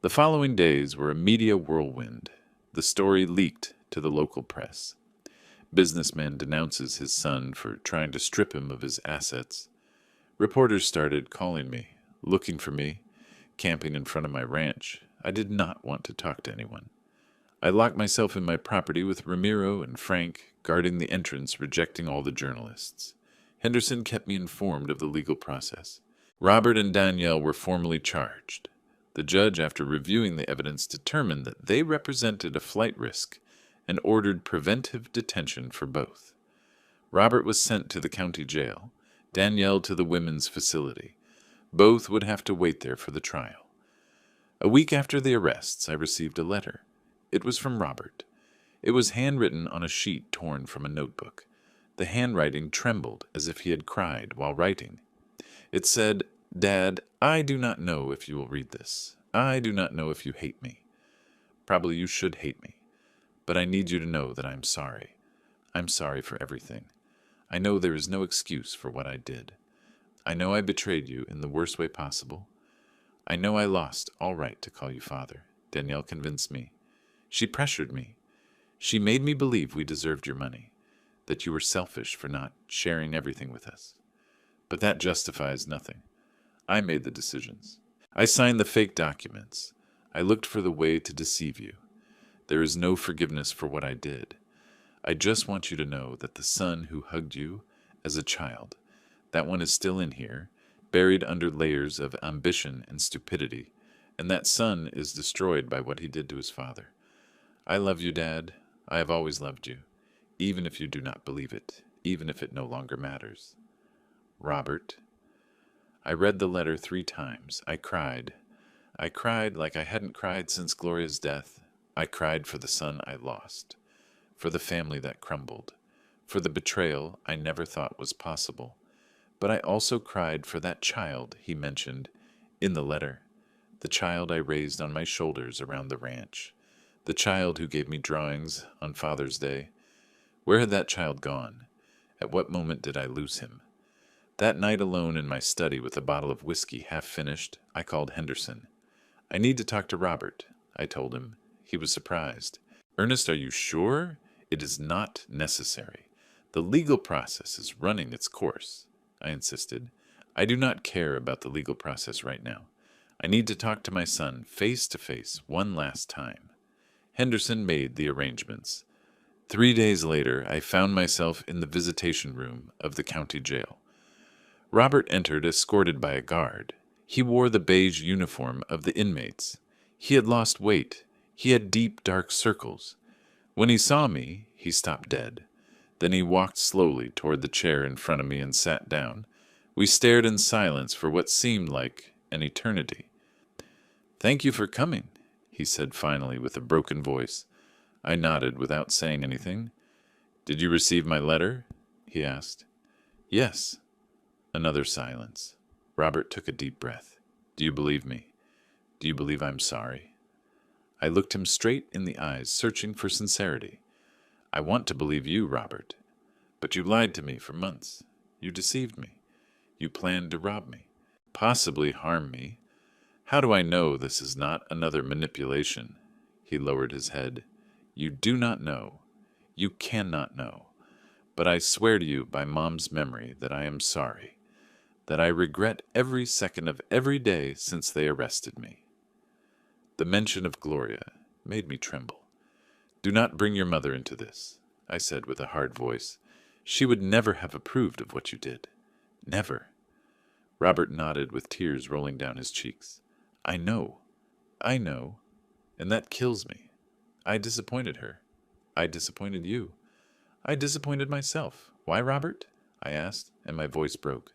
The following days were a media whirlwind. The story leaked to the local press. Businessman denounces his son for trying to strip him of his assets. Reporters started calling me, looking for me, camping in front of my ranch. I did not want to talk to anyone. I locked myself in my property with Ramiro and Frank guarding the entrance, rejecting all the journalists. Henderson kept me informed of the legal process. Robert and Danielle were formally charged. The judge, after reviewing the evidence, determined that they represented a flight risk and ordered preventive detention for both. Robert was sent to the county jail, Danielle to the women's facility. Both would have to wait there for the trial. A week after the arrests, I received a letter. It was from Robert. It was handwritten on a sheet torn from a notebook. The handwriting trembled as if he had cried while writing. It said, Dad, I do not know if you will read this. I do not know if you hate me. Probably you should hate me. But I need you to know that I'm sorry. I'm sorry for everything. I know there is no excuse for what I did. I know I betrayed you in the worst way possible. I know I lost all right to call you father. Danielle convinced me. She pressured me. She made me believe we deserved your money, that you were selfish for not sharing everything with us. But that justifies nothing. I made the decisions. I signed the fake documents. I looked for the way to deceive you. There is no forgiveness for what I did. I just want you to know that the son who hugged you as a child, that one is still in here, buried under layers of ambition and stupidity, and that son is destroyed by what he did to his father. I love you, Dad. I have always loved you, even if you do not believe it, even if it no longer matters. Robert. I read the letter 3 times. I cried. I cried like I hadn't cried since Gloria's death. I cried for the son I lost, for the family that crumbled, for the betrayal I never thought was possible. But I also cried for that child he mentioned in the letter, the child I raised on my shoulders around the ranch, the child who gave me drawings on Father's Day. Where had that child gone? At what moment did I lose him? That night alone in my study with a bottle of whiskey half finished, I called Henderson. I need to talk to Robert, I told him. He was surprised. Ernest, are you sure? It is not necessary. The legal process is running its course, I insisted. I do not care about the legal process right now. I need to talk to my son face to face one last time. Henderson made the arrangements. 3 days later, I found myself in the visitation room of the county jail. Robert entered escorted by a guard. He wore the beige uniform of the inmates. He had lost weight. He had deep, dark circles. When he saw me, he stopped dead. Then he walked slowly toward the chair in front of me and sat down. We stared in silence for what seemed like an eternity. "Thank you for coming," he said finally with a broken voice. I nodded without saying anything. "Did you receive my letter?" he asked. "Yes." Another silence. Robert took a deep breath. "Do you believe me? Do you believe I'm sorry?" I looked him straight in the eyes, searching for sincerity. "I want to believe you, Robert. But you lied to me for months. You deceived me. You planned to rob me, possibly harm me. How do I know this is not another manipulation?" He lowered his head. "You do not know. You cannot know. But I swear to you by Mom's memory that I am sorry, that I regret every second of every day since they arrested me." The mention of Gloria made me tremble. "Do not bring your mother into this," I said with a hard voice. "She would never have approved of what you did. Never." Robert nodded with tears rolling down his cheeks. I know, and that kills me. I disappointed her. I disappointed you. I disappointed myself. Why, Robert?" I asked, and my voice broke.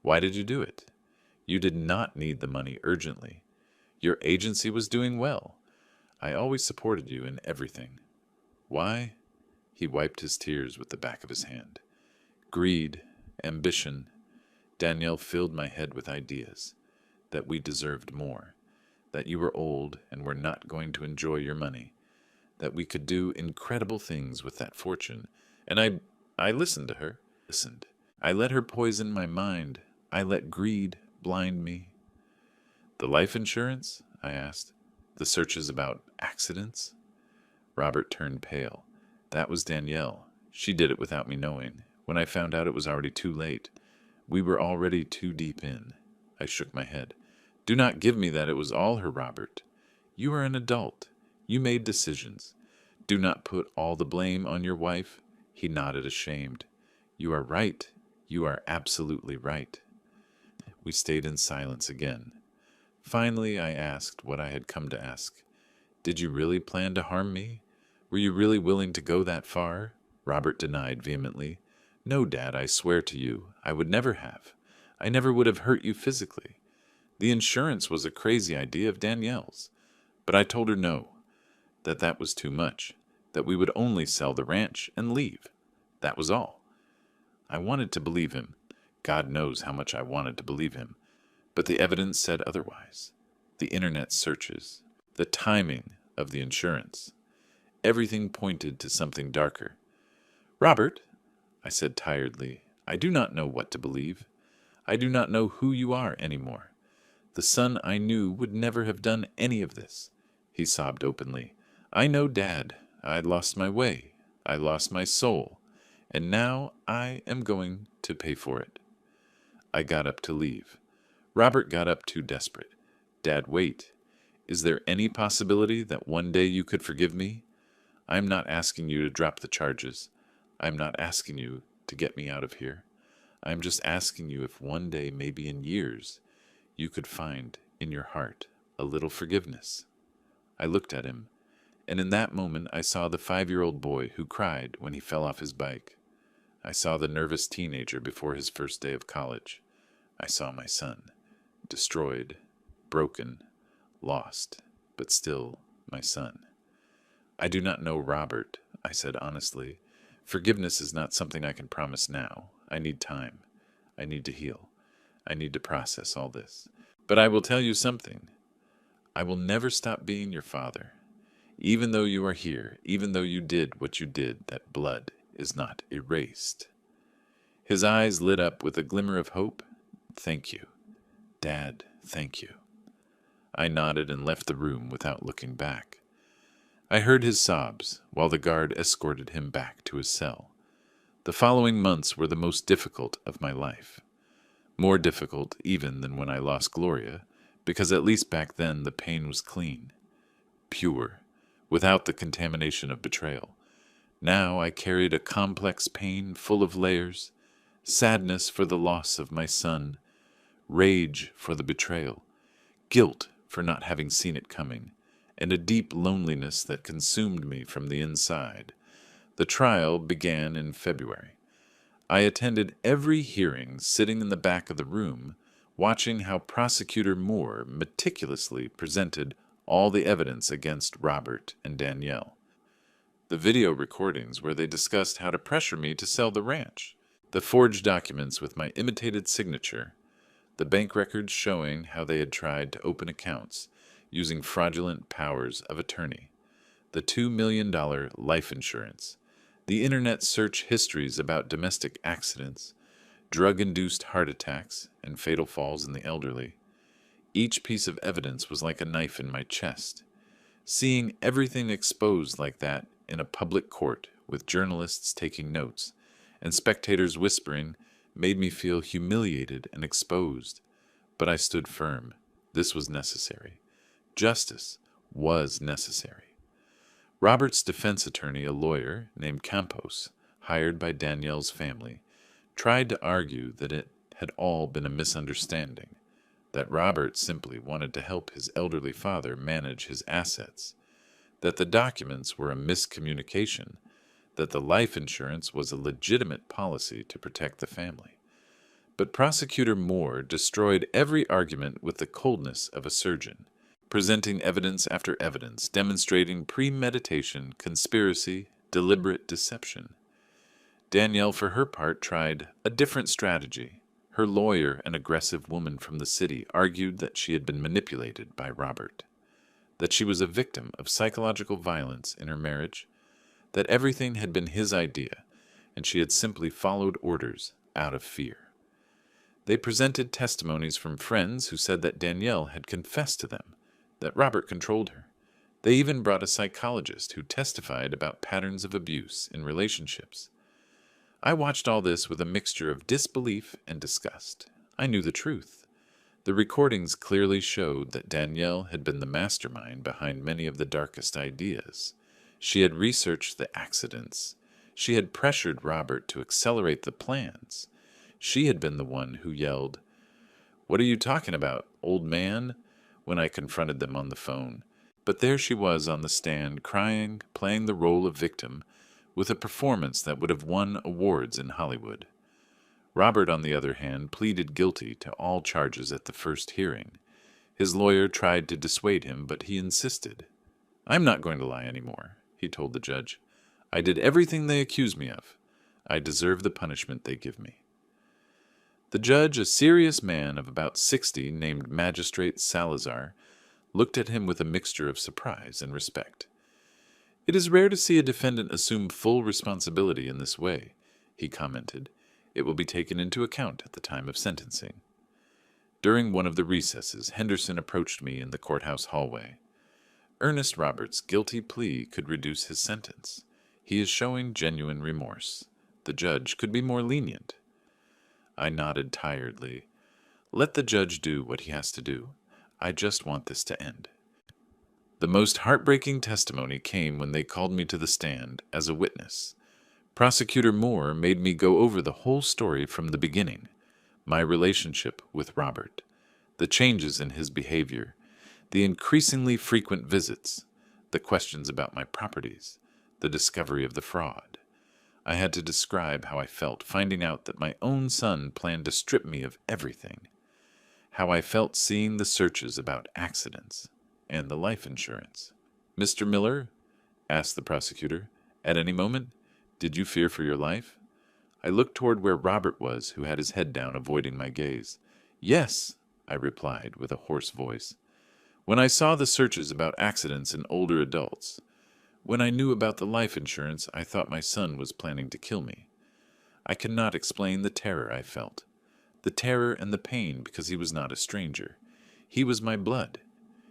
"Why did you do it? You did not need the money urgently. Your agency was doing well. I always supported you in everything. Why?" He wiped his tears with the back of his hand. "Greed, ambition." Danielle filled my head with ideas. That we deserved more. That you were old and were not going to enjoy your money. That we could do incredible things with that fortune. And I listened to her. Listened. I let her poison my mind. I let greed blind me. "The life insurance?" I asked. "The searches about accidents?" Robert turned pale. "That was Danielle. She did it without me knowing. When I found out, it was already too late. We were already too deep in." I shook my head. "Do not give me that it was all her, Robert. You are an adult. You made decisions. Do not put all the blame on your wife." He nodded, ashamed. "You are right. You are absolutely right." We stayed in silence again. Finally, I asked what I had come to ask. "Did you really plan to harm me? Were you really willing to go that far?" Robert denied vehemently. "No, Dad, I swear to you, I would never have. I never would have hurt you physically. The insurance was a crazy idea of Danielle's. But I told her no, that was too much, that we would only sell the ranch and leave. That was all. I wanted to believe him. God knows how much I wanted to believe him. But the evidence said otherwise. The internet searches, the timing of the insurance. Everything pointed to something darker. "Robert," I said tiredly, "I do not know what to believe. I do not know who you are anymore. The son I knew would never have done any of this." He sobbed openly. "I know, Dad. I lost my way. I lost my soul. And now I am going to pay for it." I got up to leave. Robert got up too desperate. "Dad, wait. Is there any possibility that one day you could forgive me? I am not asking you to drop the charges. I am not asking you to get me out of here. I am just asking you if one day, maybe in years, you could find in your heart a little forgiveness." I looked at him, and in that moment I saw the 5-year-old boy who cried when he fell off his bike. I saw the nervous teenager before his first day of college. I saw my son, destroyed, broken, lost, but still my son. "I do not know Robert," I said honestly. "Forgiveness is not something I can promise now. I need time. I need to heal. I need to process all this. But I will tell you something. I will never stop being your father. Even though you are here, even though you did what you did, that blood is not erased." His eyes lit up with a glimmer of hope. "Thank you. Dad, thank you." I nodded and left the room without looking back. I heard his sobs while the guard escorted him back to his cell. The following months were the most difficult of my life. More difficult even than when I lost Gloria, because at least back then the pain was clean, pure, without the contamination of betrayal. Now I carried a complex pain full of layers, sadness for the loss of my son, rage for the betrayal, guilt for not having seen it coming, and a deep loneliness that consumed me from the inside. The trial began in February. I attended every hearing sitting in the back of the room, watching how Prosecutor Moore meticulously presented all the evidence against Robert and Danielle. The video recordings where they discussed how to pressure me to sell the ranch, the forged documents with my imitated signature, the bank records showing how they had tried to open accounts using fraudulent powers of attorney, the $2 million life insurance, the internet search histories about domestic accidents, drug-induced heart attacks, and fatal falls in the elderly. Each piece of evidence was like a knife in my chest. Seeing everything exposed like that in a public court with journalists taking notes and spectators whispering made me feel humiliated and exposed. But I stood firm. This was necessary. Justice was necessary. Robert's defense attorney, a lawyer named Campos, hired by Danielle's family, tried to argue that it had all been a misunderstanding, that Robert simply wanted to help his elderly father manage his assets, that the documents were a miscommunication, that the life insurance was a legitimate policy to protect the family. But Prosecutor Moore destroyed every argument with the coldness of a surgeon, presenting evidence after evidence, demonstrating premeditation, conspiracy, deliberate deception. Danielle, for her part, tried a different strategy. Her lawyer, an aggressive woman from the city, argued that she had been manipulated by Robert, that she was a victim of psychological violence in her marriage, that everything had been his idea, and she had simply followed orders out of fear. They presented testimonies from friends who said that Danielle had confessed to them, that Robert controlled her. They even brought a psychologist who testified about patterns of abuse in relationships. I watched all this with a mixture of disbelief and disgust. I knew the truth. The recordings clearly showed that Danielle had been the mastermind behind many of the darkest ideas. She had researched the accidents. She had pressured Robert to accelerate the plans. She had been the one who yelled, "What are you talking about, old man?" when I confronted them on the phone. But there she was on the stand, crying, playing the role of victim, with a performance that would have won awards in Hollywood. Robert, on the other hand, pleaded guilty to all charges at the first hearing. His lawyer tried to dissuade him, but he insisted. "I'm not going to lie anymore," he told the judge. "I did everything they accuse me of. I deserve the punishment they give me." The judge, a serious man of about 60 named Magistrate Salazar, looked at him with a mixture of surprise and respect. "It is rare to see a defendant assume full responsibility in this way," he commented. "It will be taken into account at the time of sentencing." During one of the recesses, Henderson approached me in the courthouse hallway. "Ernest Roberts' guilty plea could reduce his sentence. He is showing genuine remorse. The judge could be more lenient." I nodded tiredly. Let the judge do what he has to do. I just want this to end. The most heartbreaking testimony came when they called me to the stand as a witness. Prosecutor Moore made me go over the whole story from the beginning, my relationship with Robert, the changes in his behavior, the increasingly frequent visits, the questions about my properties, the discovery of the fraud. I had to describe how I felt finding out that my own son planned to strip me of everything, how I felt seeing the searches about accidents and the life insurance. "Mr. Miller," asked the prosecutor, "at any moment, did you fear for your life?" I looked toward where Robert was, who had his head down, avoiding my gaze. "Yes," I replied with a hoarse voice. "When I saw the searches about accidents in older adults, when I knew about the life insurance, I thought my son was planning to kill me. I cannot explain the terror I felt. The terror and the pain because he was not a stranger. He was my blood.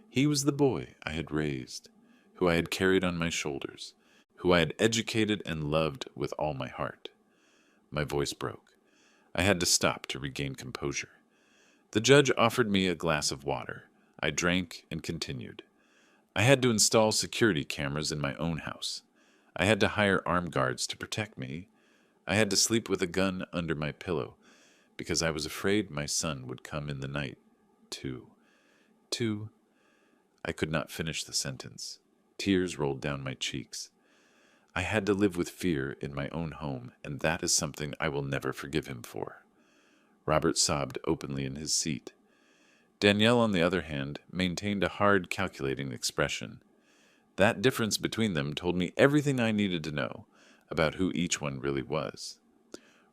He was the boy I had raised, who I had carried on my shoulders, who I had educated and loved with all my heart." My voice broke. I had to stop to regain composure. The judge offered me a glass of water. I drank and continued. "I had to install security cameras in my own house. I had to hire armed guards to protect me. I had to sleep with a gun under my pillow because I was afraid my son would come in the night, too. Two. I could not finish the sentence. Tears rolled down my cheeks. I had to live with fear in my own home, and that is something I will never forgive him for. Robert sobbed openly in his seat. Danielle, on the other hand, maintained a hard, calculating expression. That difference between them told me everything I needed to know about who each one really was.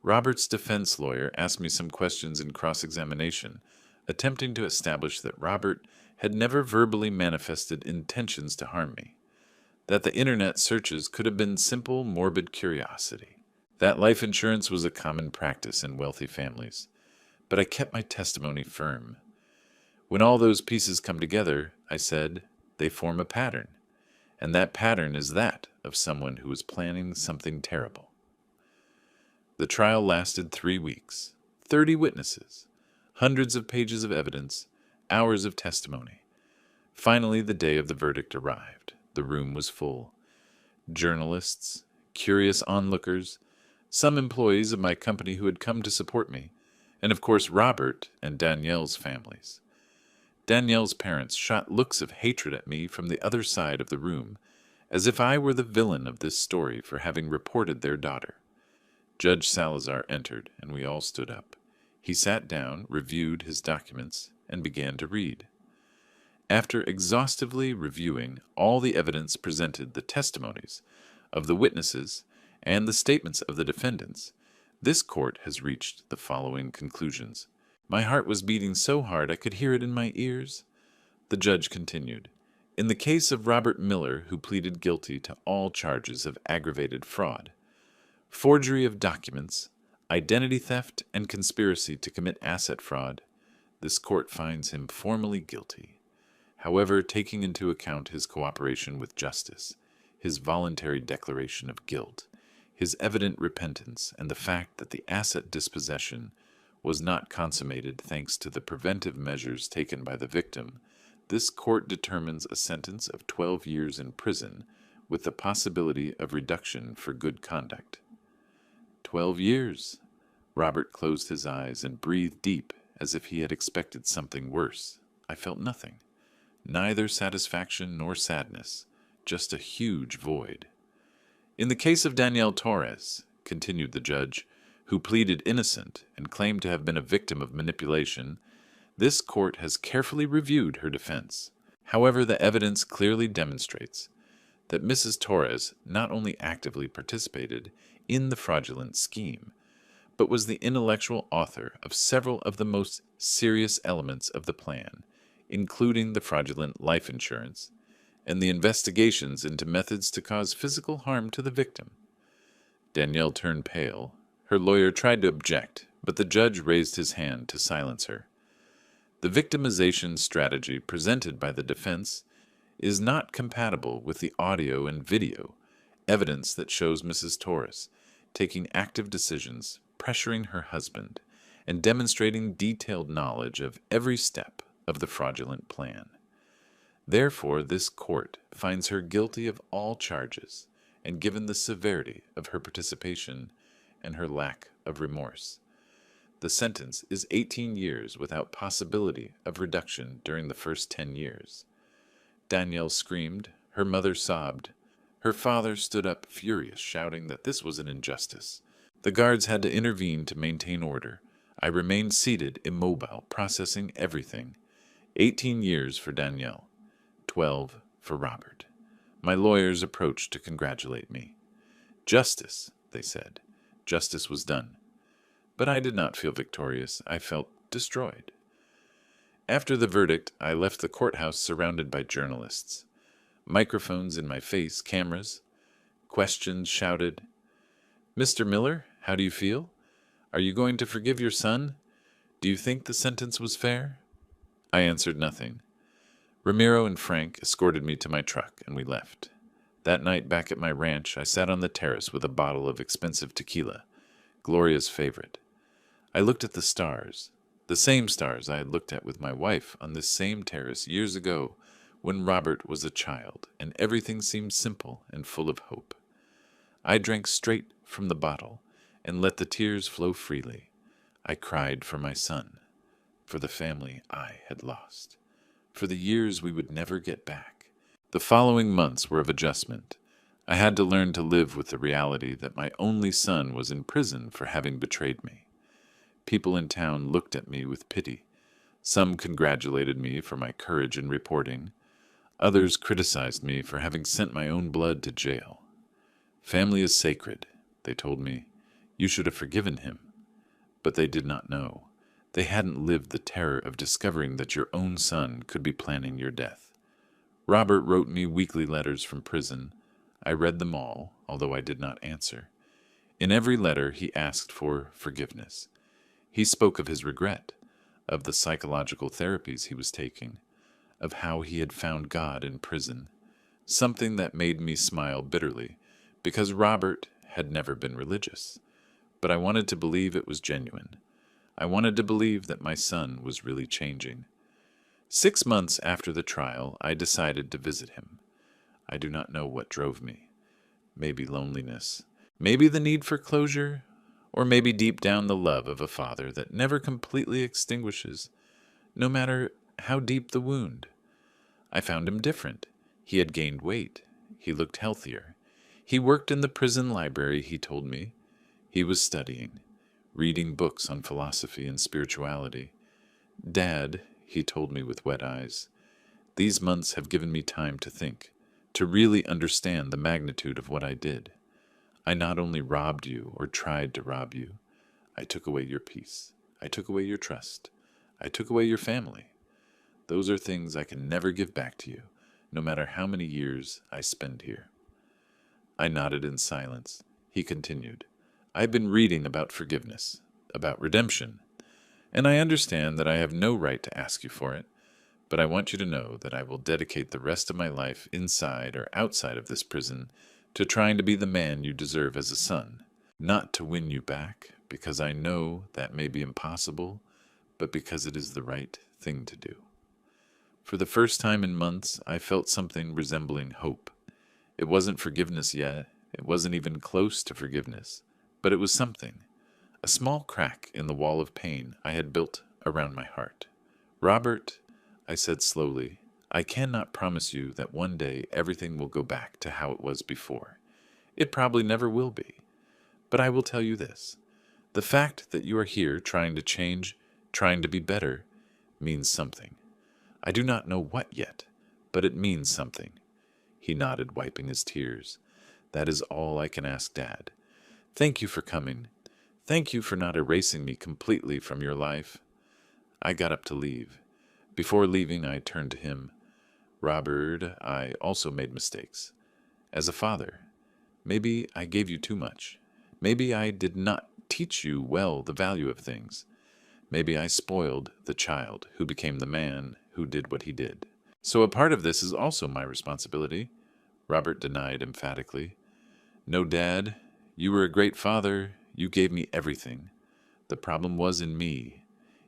Robert's defense lawyer asked me some questions in cross-examination, attempting to establish that Robert had never verbally manifested intentions to harm me, that the internet searches could have been simple, morbid curiosity, that life insurance was a common practice in wealthy families. But I kept my testimony firm. When all those pieces come together, I said, they form a pattern, and that pattern is that of someone who is planning something terrible. The trial lasted 3 weeks, 30 witnesses, hundreds of pages of evidence, hours of testimony. Finally, the day of the verdict arrived. The room was full. Journalists, curious onlookers, some employees of my company who had come to support me, and of course Robert and Danielle's families. Danielle's parents shot looks of hatred at me from the other side of the room, as if I were the villain of this story for having reported their daughter. Judge Salazar entered, and we all stood up. He sat down, reviewed his documents, and began to read. After exhaustively reviewing all the evidence presented, the testimonies of the witnesses, and the statements of the defendants, this court has reached the following conclusions. My heart was beating so hard I could hear it in my ears. The judge continued. In the case of Robert Miller, who pleaded guilty to all charges of aggravated fraud, forgery of documents, identity theft, and conspiracy to commit asset fraud, this court finds him formally guilty. However, taking into account his cooperation with justice, his voluntary declaration of guilt, his evident repentance, and the fact that the asset dispossession was not consummated thanks to the preventive measures taken by the victim, this court determines a sentence of 12 years in prison with the possibility of reduction for good conduct. 12 years! Robert closed his eyes and breathed deep as if he had expected something worse. I felt nothing. Neither satisfaction nor sadness, just a huge void. In the case of Danielle Torres, continued the judge, who pleaded innocent and claimed to have been a victim of manipulation, this court has carefully reviewed her defense. However, the evidence clearly demonstrates that Mrs. Torres not only actively participated in the fraudulent scheme, but was the intellectual author of several of the most serious elements of the plan, including the fraudulent life insurance and the investigations into methods to cause physical harm to the victim. Danielle turned pale. Her lawyer tried to object, but the judge raised his hand to silence her. The victimization strategy presented by the defense is not compatible with the audio and video evidence that shows Mrs. Torres taking active decisions, pressuring her husband, and demonstrating detailed knowledge of every step of the fraudulent plan. Therefore, this court finds her guilty of all charges, and given the severity of her participation and her lack of remorse, the sentence is 18 years without possibility of reduction during the first 10 years. Danielle screamed, her mother sobbed. Her father stood up furious, shouting that this was an injustice. The guards had to intervene to maintain order. I remained seated, immobile, processing everything. 18 years for Danielle, 12 for Robert. My lawyers approached to congratulate me. Justice, they said. Justice was done. But I did not feel victorious. I felt destroyed. After the verdict, I left the courthouse surrounded by journalists. Microphones in my face, cameras. Questions shouted. Mr. Miller, how do you feel? Are you going to forgive your son? Do you think the sentence was fair? I answered nothing. Ramiro and Frank escorted me to my truck, and we left. That night back at my ranch, I sat on the terrace with a bottle of expensive tequila, Gloria's favorite. I looked at the stars, the same stars I had looked at with my wife on this same terrace years ago when Robert was a child, and everything seemed simple and full of hope. I drank straight from the bottle and let the tears flow freely. I cried for my son, for the family I had lost, for the years we would never get back. The following months were of adjustment. I had to learn to live with the reality that my only son was in prison for having betrayed me. People in town looked at me with pity. Some congratulated me for my courage in reporting. Others criticized me for having sent my own blood to jail. Family is sacred, they told me. You should have forgiven him. But they did not know. They hadn't lived the terror of discovering that your own son could be planning your death. Robert wrote me weekly letters from prison. I read them all, although I did not answer. In every letter, he asked for forgiveness. He spoke of his regret, of the psychological therapies he was taking, of how he had found God in prison, something that made me smile bitterly, because Robert had never been religious. But I wanted to believe it was genuine. I wanted to believe that my son was really changing. 6 months after the trial, I decided to visit him. I do not know what drove me. Maybe loneliness. Maybe the need for closure. Or maybe deep down the love of a father that never completely extinguishes, no matter how deep the wound. I found him different. He had gained weight. He looked healthier. He worked in the prison library, he told me. He was studying, reading books on philosophy and spirituality. Dad, he told me with wet eyes, these months have given me time to think, to really understand the magnitude of what I did. I not only robbed you or tried to rob you, I took away your peace. I took away your trust. I took away your family. Those are things I can never give back to you, no matter how many years I spend here. I nodded in silence. He continued, I've been reading about forgiveness, about redemption, and I understand that I have no right to ask you for it, but I want you to know that I will dedicate the rest of my life inside or outside of this prison to trying to be the man you deserve as a son, not to win you back, because I know that may be impossible, but because it is the right thing to do. For the first time in months, I felt something resembling hope. It wasn't forgiveness yet. It wasn't even close to forgiveness, but it was something, a small crack in the wall of pain I had built around my heart. Robert, I said slowly, I cannot promise you that one day everything will go back to how it was before. It probably never will be. But I will tell you this. The fact that you are here trying to change, trying to be better, means something. I do not know what yet, but it means something. He nodded, wiping his tears. That is all I can ask, Dad. Thank you for coming. Thank you for not erasing me completely from your life. I got up to leave. Before leaving, I turned to him. Robert, I also made mistakes. As a father, maybe I gave you too much. Maybe I did not teach you well the value of things. Maybe I spoiled the child who became the man who did what he did. So a part of this is also my responsibility, Robert denied emphatically. No, Dad, you were a great father. You gave me everything. The problem was in me,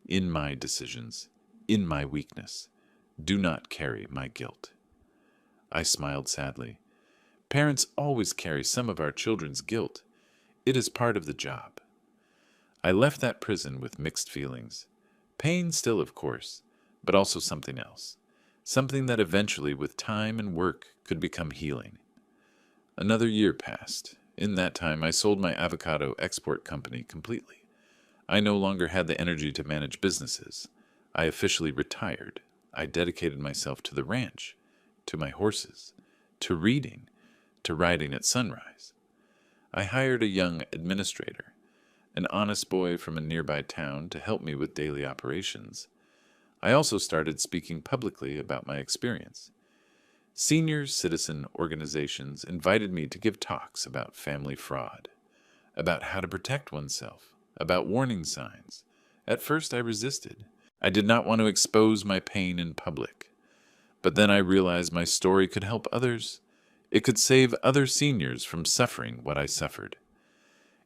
in my decisions, in my weakness. Do not carry my guilt. I smiled sadly. Parents always carry some of our children's guilt. It is part of the job. I left that prison with mixed feelings. Pain still, of course, but also something else. Something that eventually, with time and work, could become healing. Another year passed. In that time, I sold my avocado export company completely. I no longer had the energy to manage businesses. I officially retired. I dedicated myself to the ranch, to my horses, to reading, to riding at sunrise. I hired a young administrator, an honest boy from a nearby town, to help me with daily operations. I also started speaking publicly about my experience. Senior citizen organizations invited me to give talks about family fraud, about how to protect oneself, about warning signs. At first I resisted. I did not want to expose my pain in public. But then I realized my story could help others. It could save other seniors from suffering what I suffered.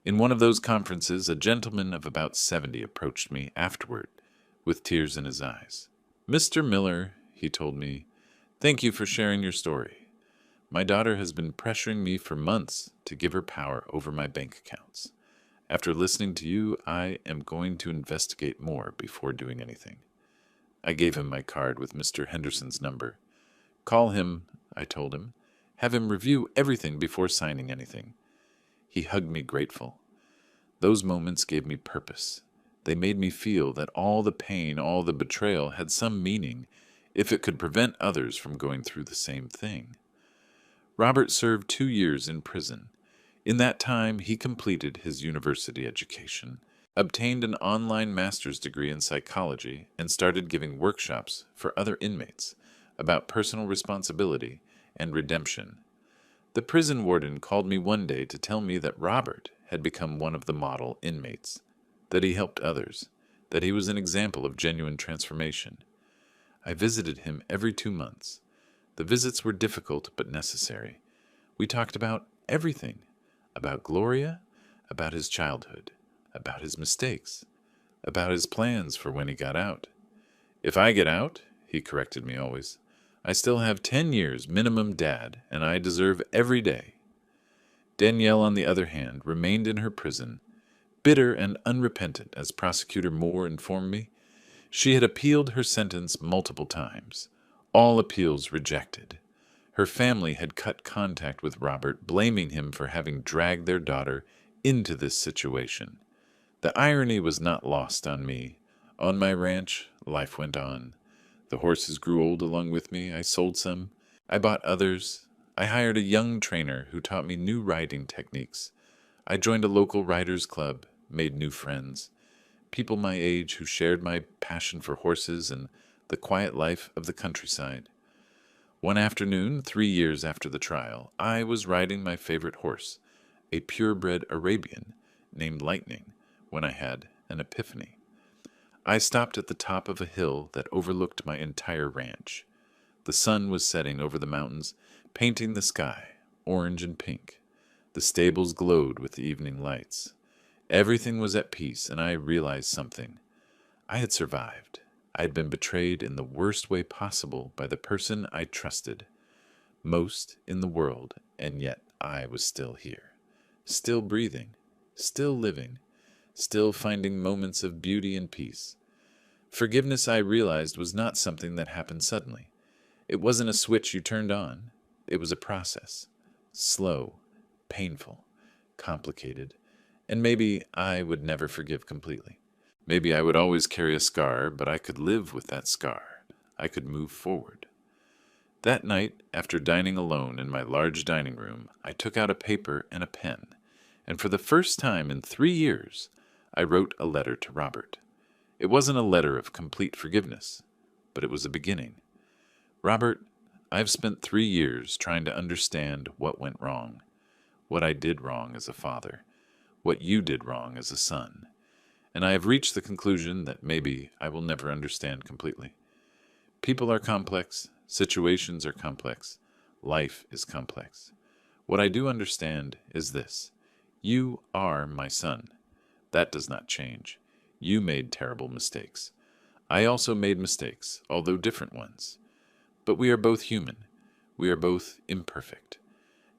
In one of those conferences, a gentleman of about 70 approached me afterward with tears in his eyes. Mr. Miller, he told me, thank you for sharing your story. My daughter has been pressuring me for months to give her power over my bank accounts. After listening to you, I am going to investigate more before doing anything. I gave him my card with Mr. Henderson's number. Call him, I told him. Have him review everything before signing anything. He hugged me grateful. Those moments gave me purpose. They made me feel that all the pain, all the betrayal had some meaning if it could prevent others from going through the same thing. Robert served 2 years in prison. In that time, he completed his university education, obtained an online master's degree in psychology, and started giving workshops for other inmates about personal responsibility and redemption. The prison warden called me one day to tell me that Robert had become one of the model inmates, that he helped others, that he was an example of genuine transformation. I visited him every 2 months. The visits were difficult but necessary. We talked about everything, about Gloria, about his childhood, about his mistakes, about his plans for when he got out. If I get out, he corrected me always, I still have 10 years minimum dad, and I deserve every day. Danielle, on the other hand, remained in her prison, bitter and unrepentant, as Prosecutor Moore informed me. She had appealed her sentence multiple times, all appeals rejected. Her family had cut contact with Robert, blaming him for having dragged their daughter into this situation. The irony was not lost on me. On my ranch, life went on. The horses grew old along with me. I sold some. I bought others. I hired a young trainer who taught me new riding techniques. I joined a local riders club, made new friends, people my age who shared my passion for horses and the quiet life of the countryside. One afternoon, 3 years after the trial, I was riding my favorite horse, a purebred Arabian named Lightning, when I had an epiphany. I stopped at the top of a hill that overlooked my entire ranch. The sun was setting over the mountains, painting the sky, orange and pink. The stables glowed with the evening lights. Everything was at peace, and I realized something. I had survived. I had been betrayed in the worst way possible by the person I trusted most in the world, and yet I was still here, still breathing, still living, still finding moments of beauty and peace. Forgiveness, I realized, was not something that happened suddenly. It wasn't a switch you turned on. It was a process. Slow, painful, complicated, and maybe I would never forgive completely. Maybe I would always carry a scar, but I could live with that scar. I could move forward. That night, after dining alone in my large dining room, I took out a paper and a pen, and for the first time in 3 years, I wrote a letter to Robert. It wasn't a letter of complete forgiveness, but it was a beginning. Robert, I've spent 3 years trying to understand what went wrong, what I did wrong as a father, what you did wrong as a son, and I have reached the conclusion that maybe I will never understand completely. People are complex, situations are complex, life is complex. What I do understand is this: you are my son. That does not change. You made terrible mistakes. I also made mistakes, although different ones. But we are both human. We are both imperfect.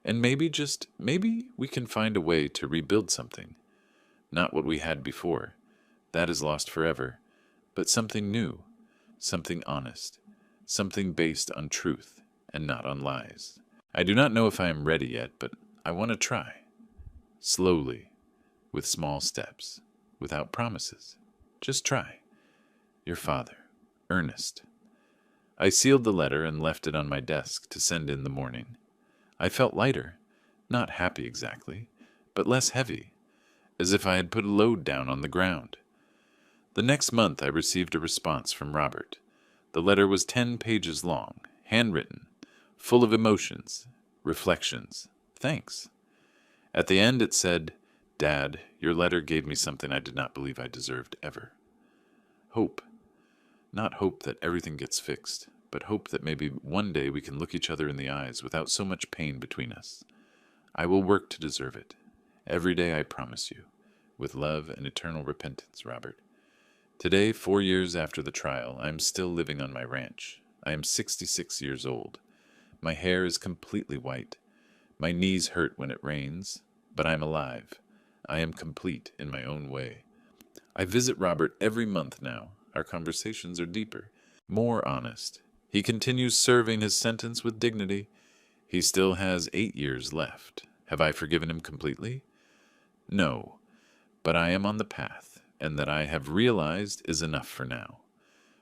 And maybe, just maybe, we can find a way to rebuild something. Not what we had before. That is lost forever. But something new. Something honest. Something based on truth and not on lies. I do not know if I am ready yet, but I want to try. Slowly, with small steps, without promises. Just try. Your father, Ernest. I sealed the letter and left it on my desk to send in the morning. I felt lighter, not happy exactly, but less heavy, as if I had put a load down on the ground. The next month I received a response from Robert. The letter was 10 pages long, handwritten, full of emotions, reflections, thanks. At the end it said, "Dad, your letter gave me something I did not believe I deserved ever. Hope. Not hope that everything gets fixed, but hope that maybe one day we can look each other in the eyes without so much pain between us. I will work to deserve it. Every day, I promise you. With love and eternal repentance, Robert." Today, 4 years after the trial, I am still living on my ranch. I am 66 years old. My hair is completely white. My knees hurt when it rains, but I'm alive. I am complete in my own way. I visit Robert every month now. Our conversations are deeper, more honest. He continues serving his sentence with dignity. He still has 8 years left. Have I forgiven him completely? No, but I am on the path, and that I have realized is enough for now.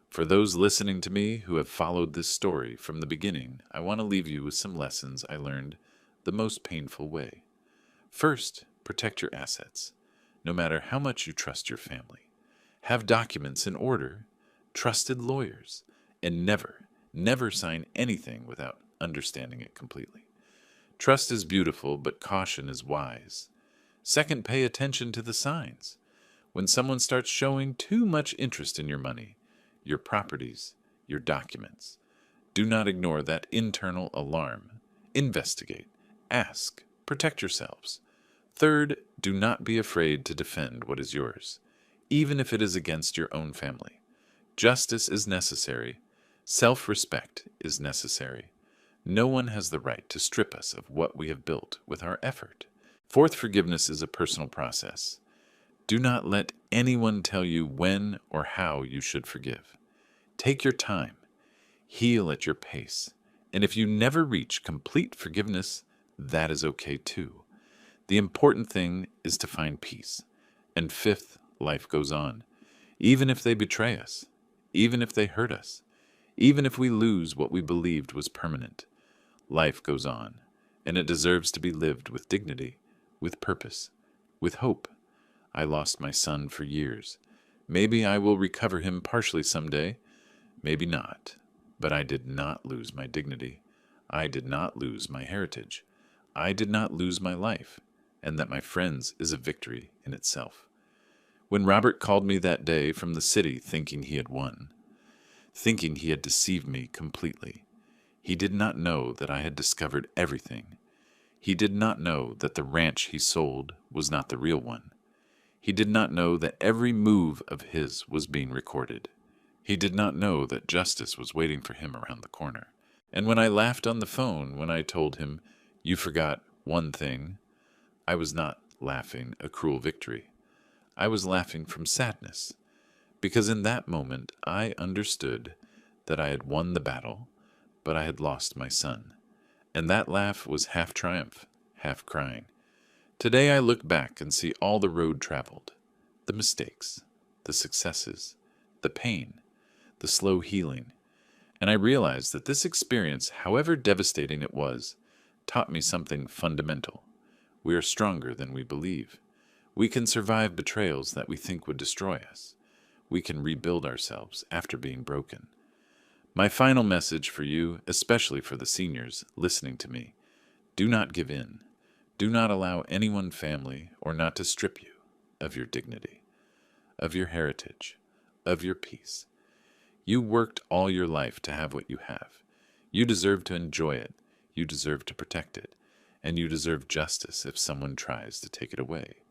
For those listening to me who have followed this story from the beginning, I want to leave you with some lessons I learned the most painful way. First, protect your assets, no matter how much you trust your family. Have documents in order, trusted lawyers, and never sign anything without understanding it completely. Trust is beautiful, but caution is wise. Second, pay attention to the signs. When someone starts showing too much interest in your money, your properties, your documents, do not ignore that internal alarm. Investigate, ask, protect yourselves. Third, do not be afraid to defend what is yours, even if it is against your own family. Justice is necessary. Self-respect is necessary. No one has the right to strip us of what we have built with our effort. Fourth, forgiveness is a personal process. Do not let anyone tell you when or how you should forgive. Take your time. Heal at your pace. And if you never reach complete forgiveness, that is okay too. The important thing is to find peace. And fifth, life goes on. Even if they betray us, even if they hurt us, even if we lose what we believed was permanent, life goes on, and it deserves to be lived with dignity, with purpose, with hope. I lost my son for years. Maybe I will recover him partially someday. Maybe not. But I did not lose my dignity. I did not lose my heritage. I did not lose my life. And that, my friends, is a victory in itself. When Robert called me that day from the city thinking he had won, thinking he had deceived me completely, he did not know that I had discovered everything. He did not know that the ranch he sold was not the real one. He did not know that every move of his was being recorded. He did not know that justice was waiting for him around the corner. And when I laughed on the phone when I told him, "You forgot one thing," I was not laughing a cruel victory. I was laughing from sadness, because in that moment I understood that I had won the battle, but I had lost my son. And that laugh was half triumph, half crying. Today I look back and see all the road traveled, the mistakes, the successes, the pain, the slow healing, and I realize that this experience, however devastating it was, taught me something fundamental. We are stronger than we believe. We can survive betrayals that we think would destroy us. We can rebuild ourselves after being broken. My final message for you, especially for the seniors listening to me, do not give in. Do not allow anyone, family, or not to strip you of your dignity, of your heritage, of your peace. You worked all your life to have what you have. You deserve to enjoy it. You deserve to protect it. And you deserve justice if someone tries to take it away.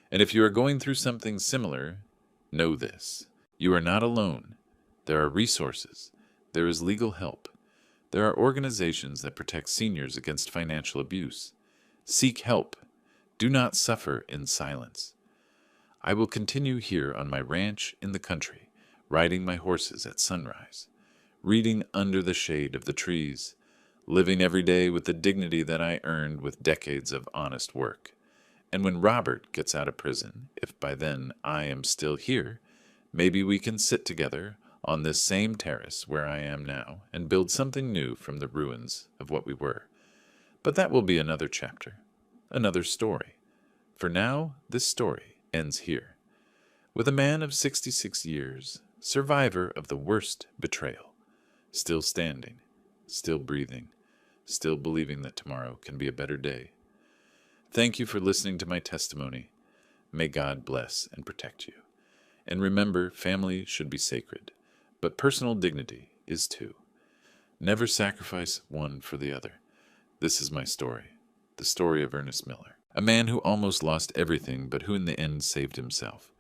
And if you are going through something similar, know this. You are not alone. There are resources. There is legal help. There are organizations that protect seniors against financial abuse. Seek help. Do not suffer in silence. I will continue here on my ranch in the country, riding my horses at sunrise, reading under the shade of the trees, living every day with the dignity that I earned with decades of honest work. And when Robert gets out of prison, if by then I am still here, maybe we can sit together on this same terrace where I am now and build something new from the ruins of what we were. But that will be another chapter, another story. For now, this story ends here, with a man of 66 years, survivor of the worst betrayal, still standing, still breathing, still believing that tomorrow can be a better day. Thank you for listening to my testimony. May God bless and protect you. And remember, family should be sacred, but personal dignity is too. Never sacrifice one for the other. This is my story, the story of Ernest Miller, a man who almost lost everything, but who in the end saved himself.